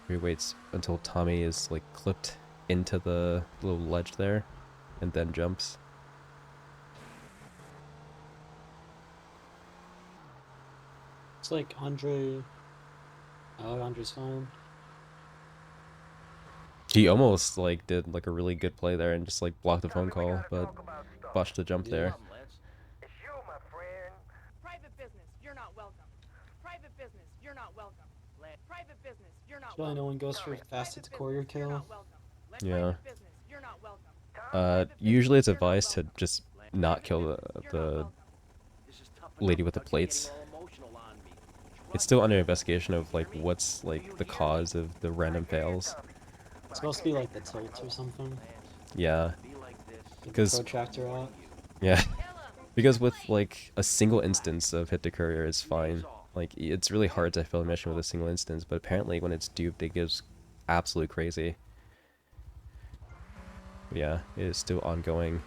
He waits until Tommy is like clipped into the little ledge there, and then jumps. It's like Andre. Oh, Andre's fine. He almost like did like a really good play there and just like blocked the phone call, but botched the jump there. It's you, my friend. Private business, you're not welcome. Private business, you're not welcome. Private business, you're not Probably welcome. no one goes for fastest to courier You're kill. not welcome. Yeah. Private business, you're not welcome. Usually it's advised to just not kill the lady with the plates. It's still under investigation of like what's like the cause of the random fails. It's supposed to be like the tilt or something. Yeah, Get the because protractor out. yeah, because with like a single instance of hit to courier is fine. Like it's really hard to fill a mission with a single instance, but apparently when it's duped, it gives absolute crazy. But yeah, it is still ongoing.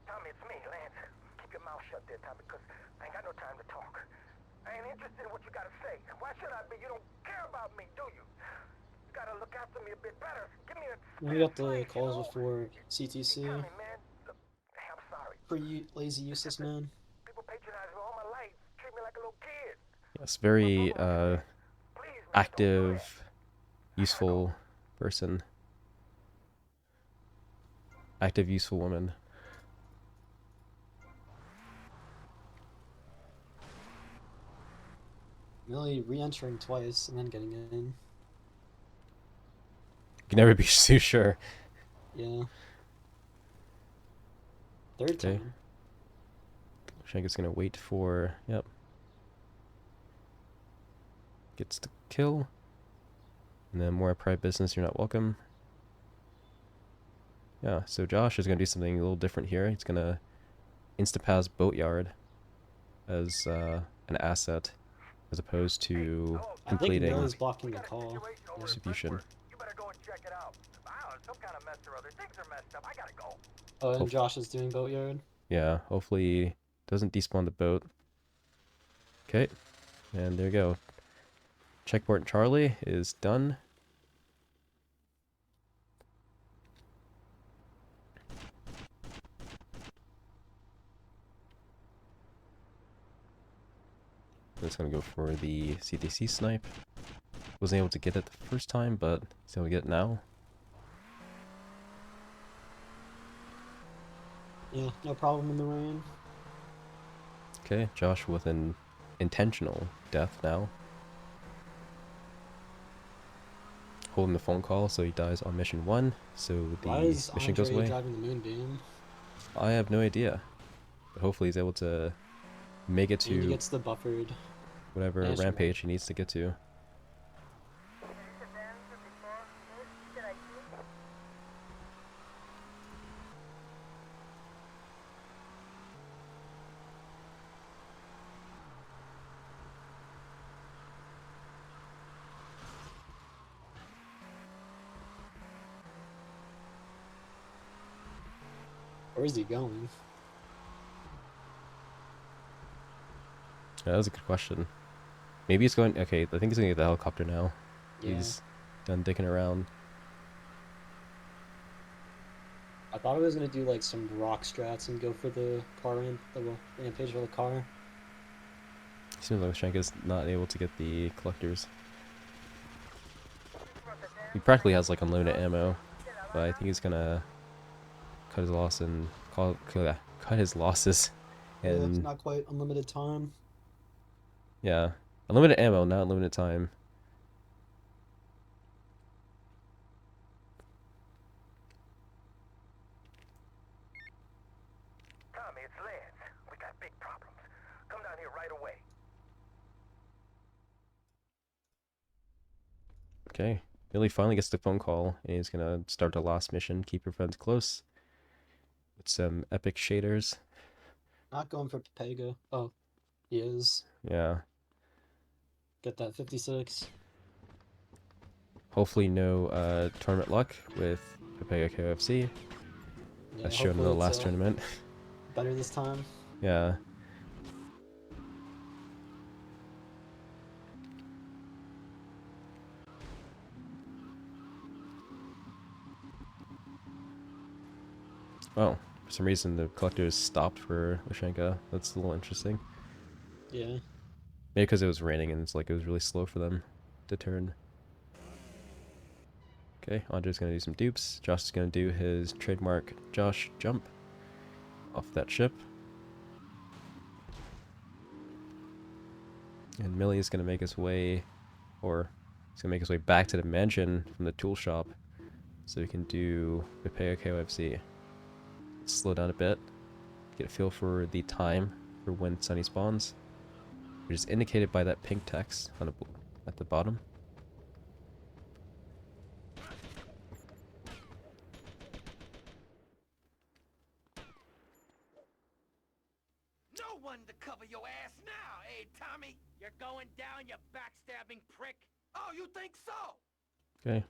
Tommy, it's me, Lance. Keep your mouth shut there, Tommy, because I ain't got no time to talk. I ain't interested in what you gotta say. Why should I be? You don't care about me, do you? You gotta look after me a bit better. Give me a... We got the calls before CTC. Tommy, man. Look, hey, I'm sorry. For you, lazy, useless man. People patronize me all my life. Treat me like a little kid. Yes, very Please, man, don't active, useful person. Active, useful woman. Really re-entering twice and then getting in. You can never be too sure. Yeah. Third Okay. time. Shanka's gonna wait for... Yep. Gets the kill. And then more private business, you're not welcome. Yeah, so Josh is gonna do something a little different here. He's gonna insta-pass Boatyard as an asset, as opposed to I think completing Millie's blocking the call. distribution. You better go and check it out. Wow, some kind of mess or other. Things are messed up. I gotta go. Oh, and Hope- Josh is doing boatyard. Yeah, hopefully doesn't despawn the boat. Okay, and there you go. Checkpoint Charlie is done. Just gonna go for the CTC snipe. Wasn't able to get it the first time, but he's able to get it now. Yeah, no problem in the rain. Okay, Josh with an intentional death now. Holding the phone call, so he dies on mission 1, so the Why is mission Andre goes away. driving the moonbeam? I have no idea. But hopefully he's able to make it And he to gets the buffered. whatever Nice one. rampage he needs to get to. Where is he going? Yeah, that was a good question. Maybe he's going... Okay, I think he's going to get the helicopter now. Yeah. He's done dicking around. I thought I was gonna do like some rock strats and go for the car rampage for the car. Seems like Shanka's not able to get the collectors. He practically has like unlimited ammo, but I think he's gonna cut his loss and cut his losses. Yeah, it's And not quite unlimited time. yeah, unlimited ammo, not unlimited time. Tommy, it's Lance. We got big problems. Come down here right away. Okay, Millie finally gets the phone call, and he's gonna start the last mission, keep your friends close, with some epic shaders. Not going for Pepega. Oh, he is. Yeah. Get that 56. Hopefully no tournament luck with Pepega KOFC. Yeah, As shown in the hopefully last it's, tournament. better this time. Yeah. Oh, for some reason the collector is stopped for Lashenka. That's a little interesting. Yeah. Maybe because it was raining and it's like it was really slow for them to turn. Okay, Andre's gonna do some dupes. Josh is gonna do his trademark Josh jump off that ship. And Millie is gonna make his way, or he's gonna make his way back to the mansion from the tool shop, so we can do Pepega KOFC. Slow down a bit, get a feel for the time for when Sunny spawns, which is indicated by that pink text on at the bottom. No one to cover your ass now, eh, Tommy? You're going down, you backstabbing prick. Oh, you think so? Okay.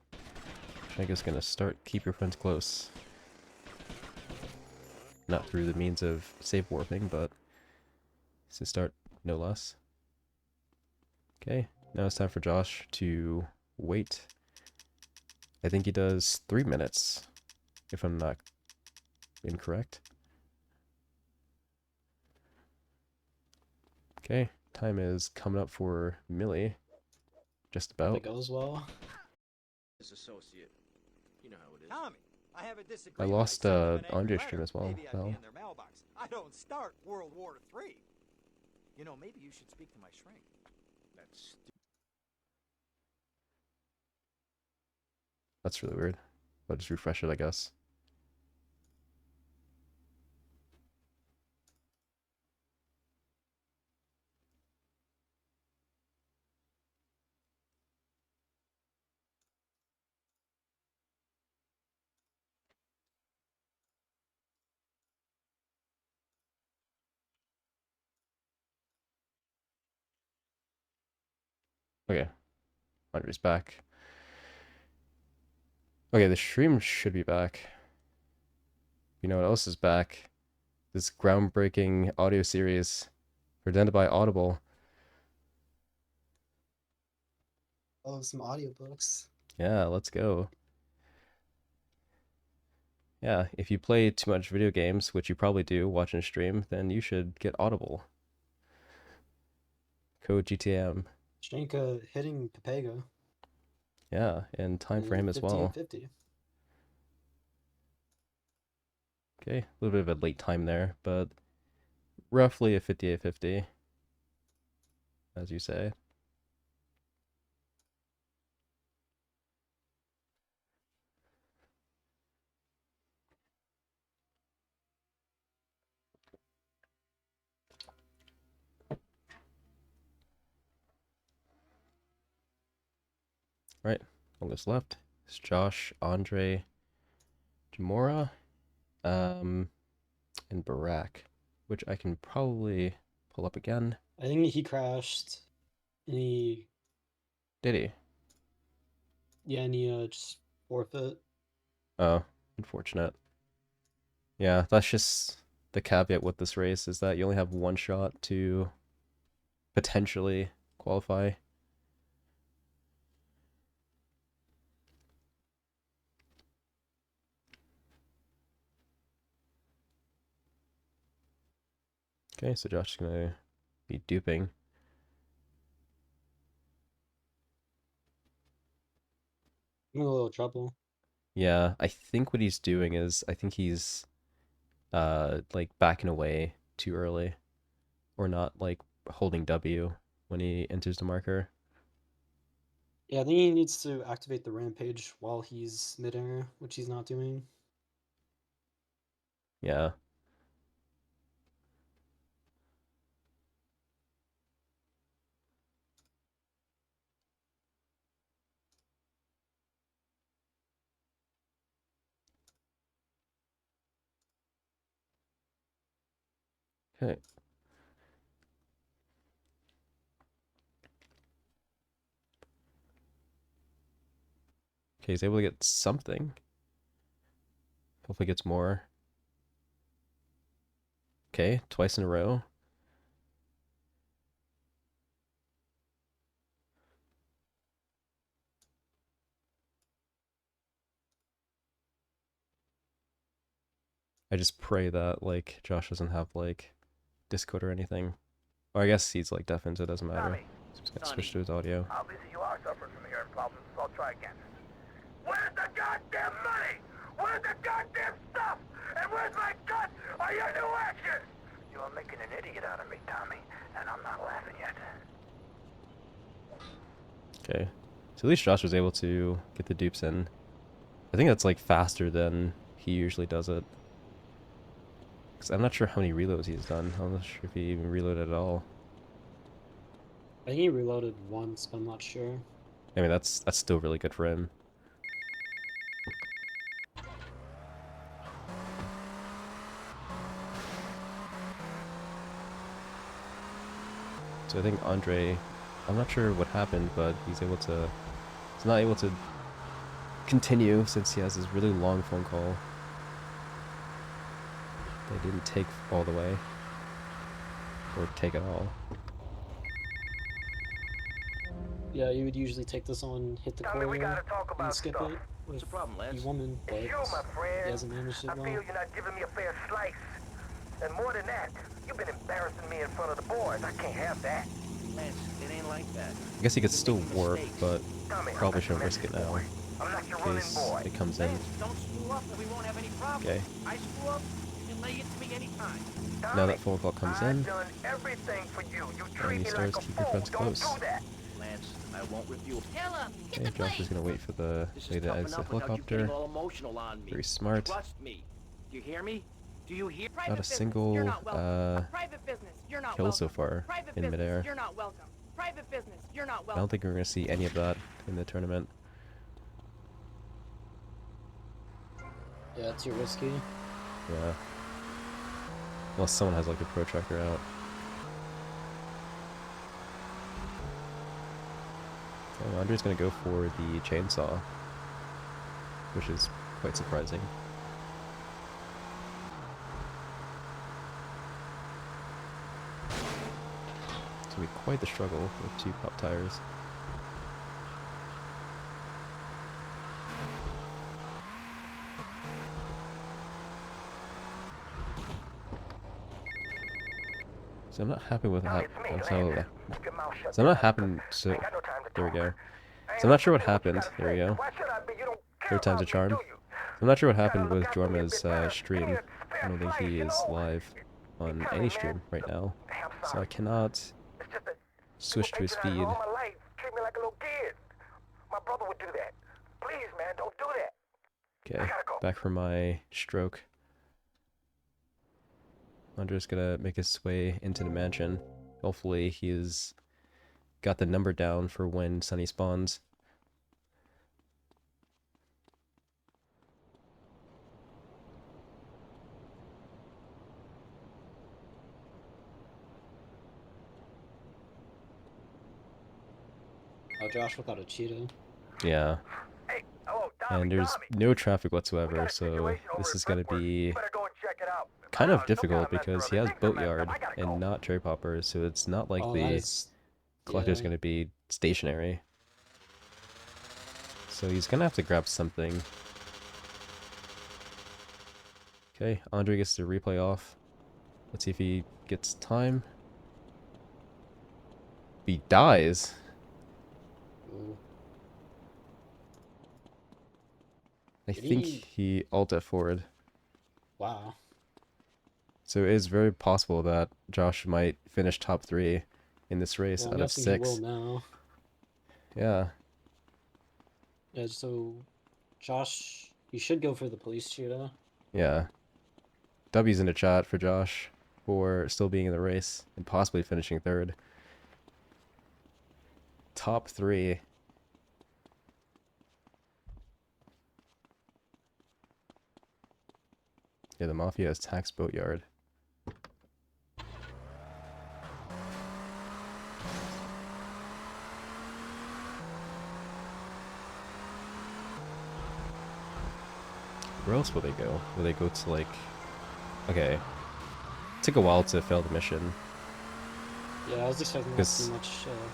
Shanka's gonna start keep your friends close. Not through the means of safe warping, but to start no less. Okay, now it's time for Josh to wait. I think he does 3 minutes, if I'm not incorrect. Okay, time is coming up for Millie. Just If about. it goes well. This associate. You know how it is. Tommy, I have a I disagreement. lost sent them an Andre's angry stream letter. as well, Maybe I'd be though. in their mailbox. I don't start World War III. You know, maybe you should speak to my shrink. That's really weird. I'll just refresh it, I guess. Okay, Andre's back. Okay, the stream should be back. You know what else is back? This groundbreaking audio series presented by Audible. Oh, some audiobooks. Yeah, let's go. Yeah, if you play too much video games, which you probably do watching a stream, then you should get Audible. Code GTM. Shanka hitting Pepega. Yeah, and time frame as well. 50. Okay, a little bit of a late time there, but roughly a 58-50, as you say. Right, on this left is Josh, Andre, Jamora, and Barak, which I can probably pull up again. I think he crashed. And he, Did he? yeah, and he just forfeit. Oh, unfortunate. Yeah, that's just the caveat with this race, is that you only have one shot to potentially qualify. Okay, so Josh is gonna be duping. I'm in a little trouble. Yeah, I think what he's doing is, I think he's like backing away too early, or not like holding W when he enters the marker. Yeah, I think he needs to activate the rampage while he's midair, which he's not doing. Yeah. Okay. Okay, he's able to get something. Hopefully gets more. Okay, twice in a row. I just pray that, like, Josh doesn't have, like, Discord or anything. Or I guess he's, like, deafened, so it doesn't matter. So he's gonna switch to his audio. Obviously, you are suffering from hearing problems, so I'll try again. Where's the goddamn money? Where's the goddamn stuff? And where's my cut? Are you new action? You are making an idiot out of me, Tommy, and I'm not laughing yet. Okay. So at least Josh was able to get the dupes in. I think that's, like, faster than he usually does it. Because I'm not sure how many reloads he's done. I'm not sure if he even reloaded at all. I think he reloaded once, but I'm not sure. I mean, that's still really good for him. So I think Andre, I'm not sure what happened, but he's not able to continue since he has this really long phone call. They didn't take all the way. Or take it all. Yeah, you would usually take this on, hit the Tommy, we corner, gotta talk and about skip stuff. it What's the with problem, Lance? the woman, but It's you, my friend. he hasn't managed it I well. feel you're not giving me a fair slice. And more than that, you've been embarrassing me in front of the boys. I can't have that. Lance, it ain't like that. I guess he could still warp, but Tommy, I'm probably not shouldn't your risk it message now. boy. I'm not your In running case boy. it comes in. Lance, don't screw up and we won't have any problems. Okay. I screw up, you can lay it to me anytime. Now that phone call comes in, I've done everything for you. You and treat he me starts like a keeping fool. friends Don't close. do that. Lance, I won't refuse. Kill him! Get Okay, the Josh is plane! gonna wait for the This lady is to tough exit the enough without you helicopter. getting all emotional on me. Very smart. Trust me. Do you hear me? Do you hear? Private Not a business, single you're not welcome. Private business, you're not kill welcome. so far Private in business, midair. you're not welcome. Private business, you're not I welcome. don't think we're gonna see any of that in the tournament. Yeah, it's too risky. Yeah. Unless someone has like a protractor out. Okay, Andre's gonna go for the chainsaw, which is quite surprising. It's gonna be quite the struggle with two pop tires. So I'm not happy with how. So I'm not happy. So there we go. So I'm not sure what happened. There we go. Third time's a charm. I'm not sure what happened with Jorma's stream. I don't think he is live on any stream right now, so I cannot switch to his feed. Treat me like a little kid. My brother would do that. Please, man, don't do that. Okay, back from my stroke. Andre's gonna make his way into the mansion. Hopefully he's got the number down for when Sunny spawns. Oh, Josh without a cheetah. Yeah. Hey, oh, Tommy, And there's Tommy. no traffic whatsoever, so this is gonna be kind of difficult because he has Boatyard and not Cherry Popper, so it's not like Oh, the that is... collector's yeah. gonna be stationary. So he's gonna have to grab something. Okay, Andre gets to replay off. Let's see if he gets time. He dies. Ooh. I Did think he- he ulted forward. Wow. So it is very possible that Josh might finish top 3 in this race Well, I'm out of guessing 6. he will now. Yeah. Yeah, so... Josh... You should go for the police cheetah. Yeah. W's in the chat for Josh for still being in the race and possibly finishing 3rd. Top 3. Yeah, the Mafia has taxed Boatyard. Where else will they go? Will they go to like... Okay. Took a while to fail the mission. Yeah, I was expecting that to be much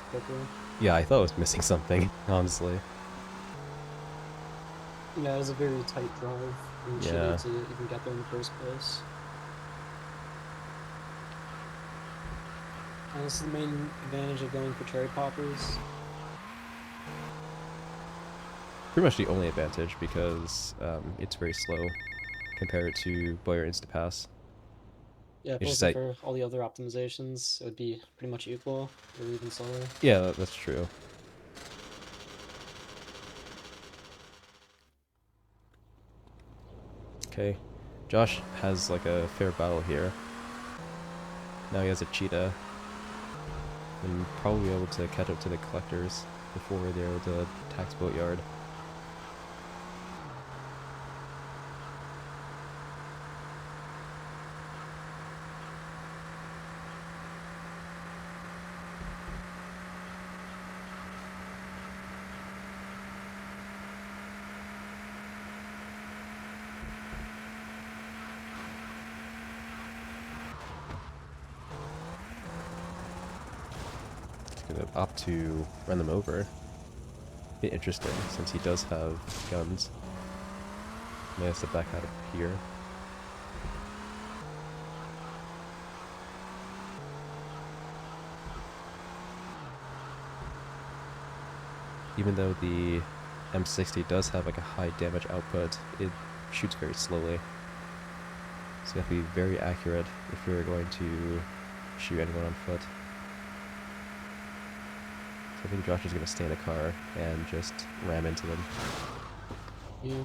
quicker. Yeah, I thought I was missing something, honestly. Yeah, it was a very tight drive. And Yeah. shitty to even get there in the first place. And this is the main advantage of going for cherry poppers. Pretty much the only advantage because it's very slow compared to Boyer Instapass. Yeah, if it It's just wasn't like- for all the other optimizations, it would be pretty much equal, or even slower. Yeah, that's true. Okay, Josh has like a fair battle here. Now he has a cheetah. And probably be able to catch up to the collectors before they're able to tax Boatyard. Gonna opt to run them over. Be interesting since he does have guns. May have to back out of here. Even though the M60 does have like a high damage output, it shoots very slowly. So you have to be very accurate if you're going to shoot anyone on foot. So I think Josh is going to stay in a car and just ram into them. Yeah.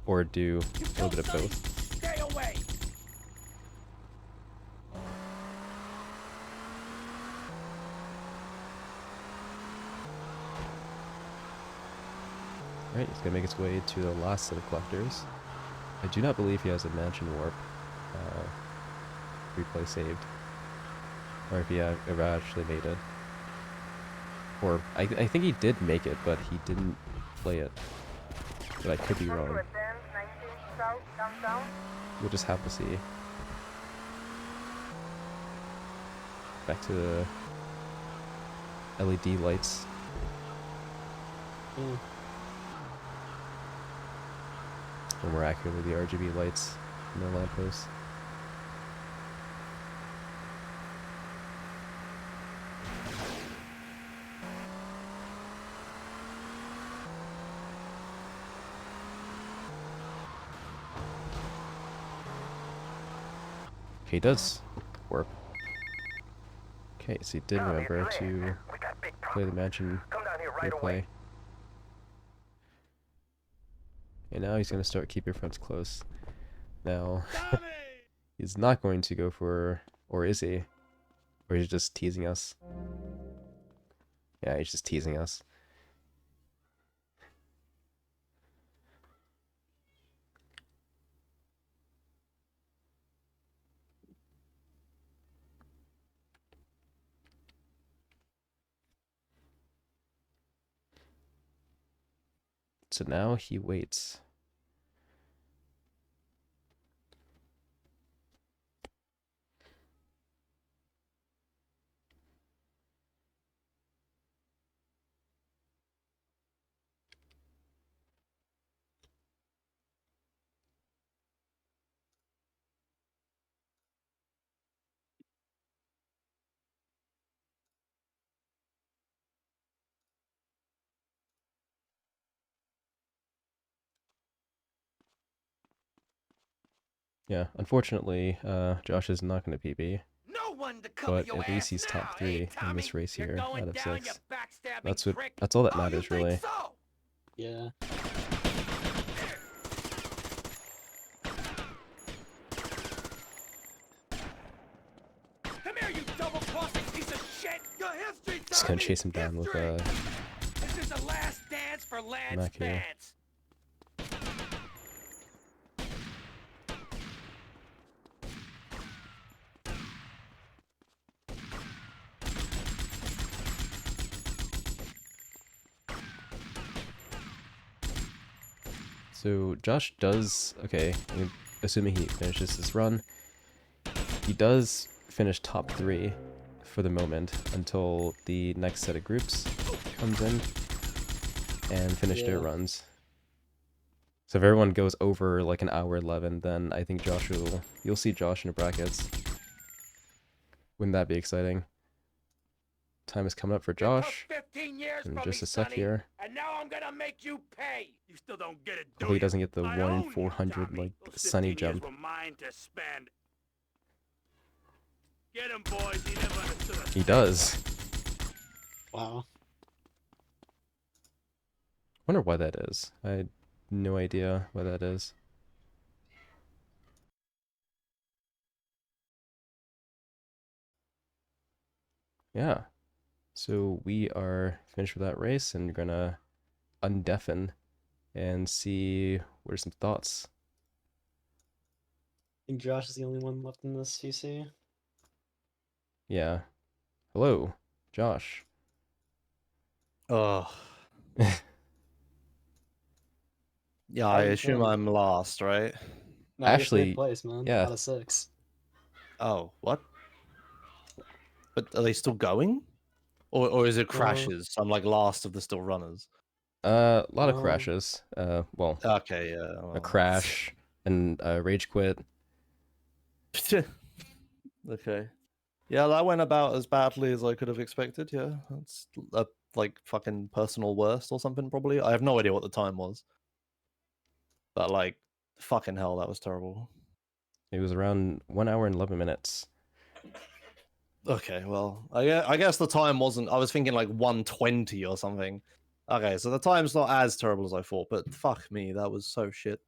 Or do a little bit of both. Stay away! Alright, he's going to make his way to the last set of collectors. I do not believe he has a mansion warp. Replay saved. Or if he ever actually made it. Or, I think he did make it, but he didn't play it. But I could be wrong. We'll just have to see. Back to the LED lights. Yeah. Or more accurately, the RGB lights in the lampposts. Okay, he does warp. Okay, so he did remember to play the mansion replay. And now he's going to start keeping fronts close. Now, he's not going to go for... Or is he? Or he's just teasing us? Yeah, he's just teasing us. So now he waits. Yeah, unfortunately, Josh is not going to PB. No one to cover But your at least ass he's now. top Hey, 3 in this Tommy, race you're here going out of down, 6. you backstabbing That's what. prick. That's all that Oh, you matters, think really. so? Yeah. Come here, you double-crossing piece of shit! Your history Just gonna chase him down with This is the last dance for Lance Mac here. Vance. So Josh does, okay, assuming he finishes this run, he does finish top 3 for the moment until the next set of groups comes in and finish their Yeah. runs. So if everyone goes over like an hour 11, then I think you'll see Josh in the brackets. Wouldn't that be exciting? Time is coming up for You took Josh 15 years in from just me, a sec Sonny, here. and now I'm gonna make you pay. You still don't get it, do Hopefully he you? doesn't get the I 1 own in you, 400 Tommy. like Those Sunny 15 years jump. were mine to spend. Get him, boys. He never understood us. He does. Wow. Wonder why that is. I had no idea why that is. Yeah. So we are finished with that race and we're gonna undeafen and see what are some thoughts. I think Josh is the only one left in this CC. Yeah. Hello, Josh. Oh. Yeah, How I are you assume feeling? I'm last, right? No, you're Actually, third place, man. yeah. Out of 6. Oh, what? But are they still going? Or is it crashes? I'm like last of the still runners. A lot of Um, crashes. Well, Okay, yeah. a well, crash and a rage quit. Okay. Yeah, that went about as badly as I could have expected. Yeah, that's a like fucking personal worst or something. Probably. I have no idea what the time was, but like, fucking hell, that was terrible. It was around 1 hour and 11 minutes. Okay, well, I guess the time wasn't. I was thinking like 1:20 or something. Okay, so the time's not as terrible as I thought, but fuck me, that was so shit.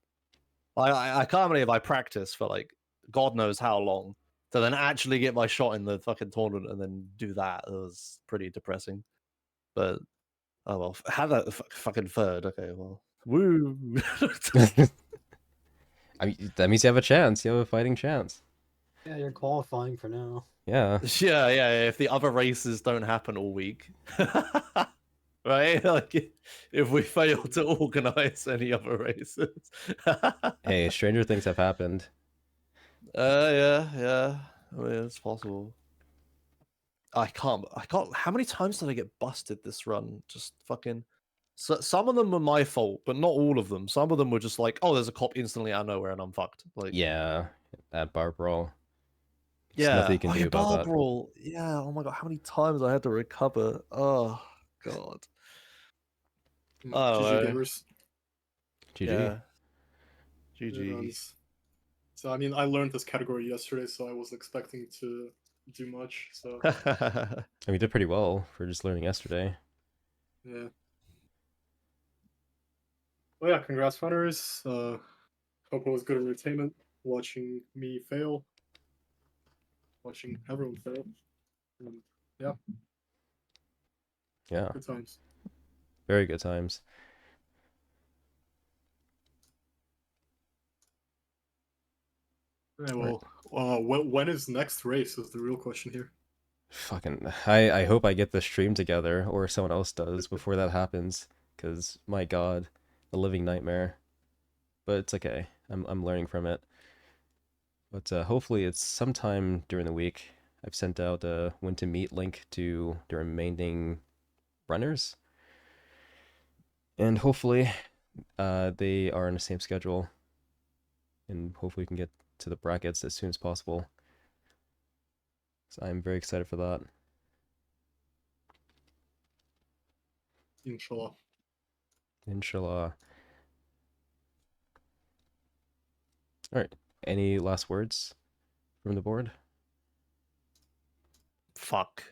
I can't believe I practiced for like God knows how long to then actually get my shot in the fucking tournament and then do that. It was pretty depressing. But oh well, had a fucking third. Okay, well, woo. I mean, that means you have a chance. You have a fighting chance. Yeah, you're qualifying for now. Yeah. yeah. If the other races don't happen all week, right? Like if we fail to organize any other races. Hey, stranger things have happened. Yeah. I mean, it's possible. I can't. How many times did I get busted this run? Just fucking. So, some of them were my fault, but not all of them. Some of them were just like, oh, there's a cop instantly out of nowhere and I'm fucked. Like, Yeah, that bar brawl. There's yeah, nothing you can do about that. Brawl. Yeah. Oh my god, how many times I had to recover? Oh god. Oh, GG gamers. GG. Yeah. Good GG. runs. So I mean, I learned this category yesterday, so I wasn't expecting to do much. So And we did pretty well for just learning yesterday. yeah. Well, yeah, congrats, runners. Hope it was good entertainment watching me fail, watching everyone fail. Yeah, Yeah, good times. very good times. Yeah, well, when is next race is the real question here. Fucking, I hope I get the stream together or someone else does before that happens, because my god, a living nightmare. But it's okay. I'm learning from it. But hopefully it's sometime during the week. I've sent out a when to meet link to the remaining runners. And hopefully they are on the same schedule. And hopefully we can get to the brackets as soon as possible. So I'm very excited for that. Inshallah. Inshallah. Alright, any last words from the board? Fuck.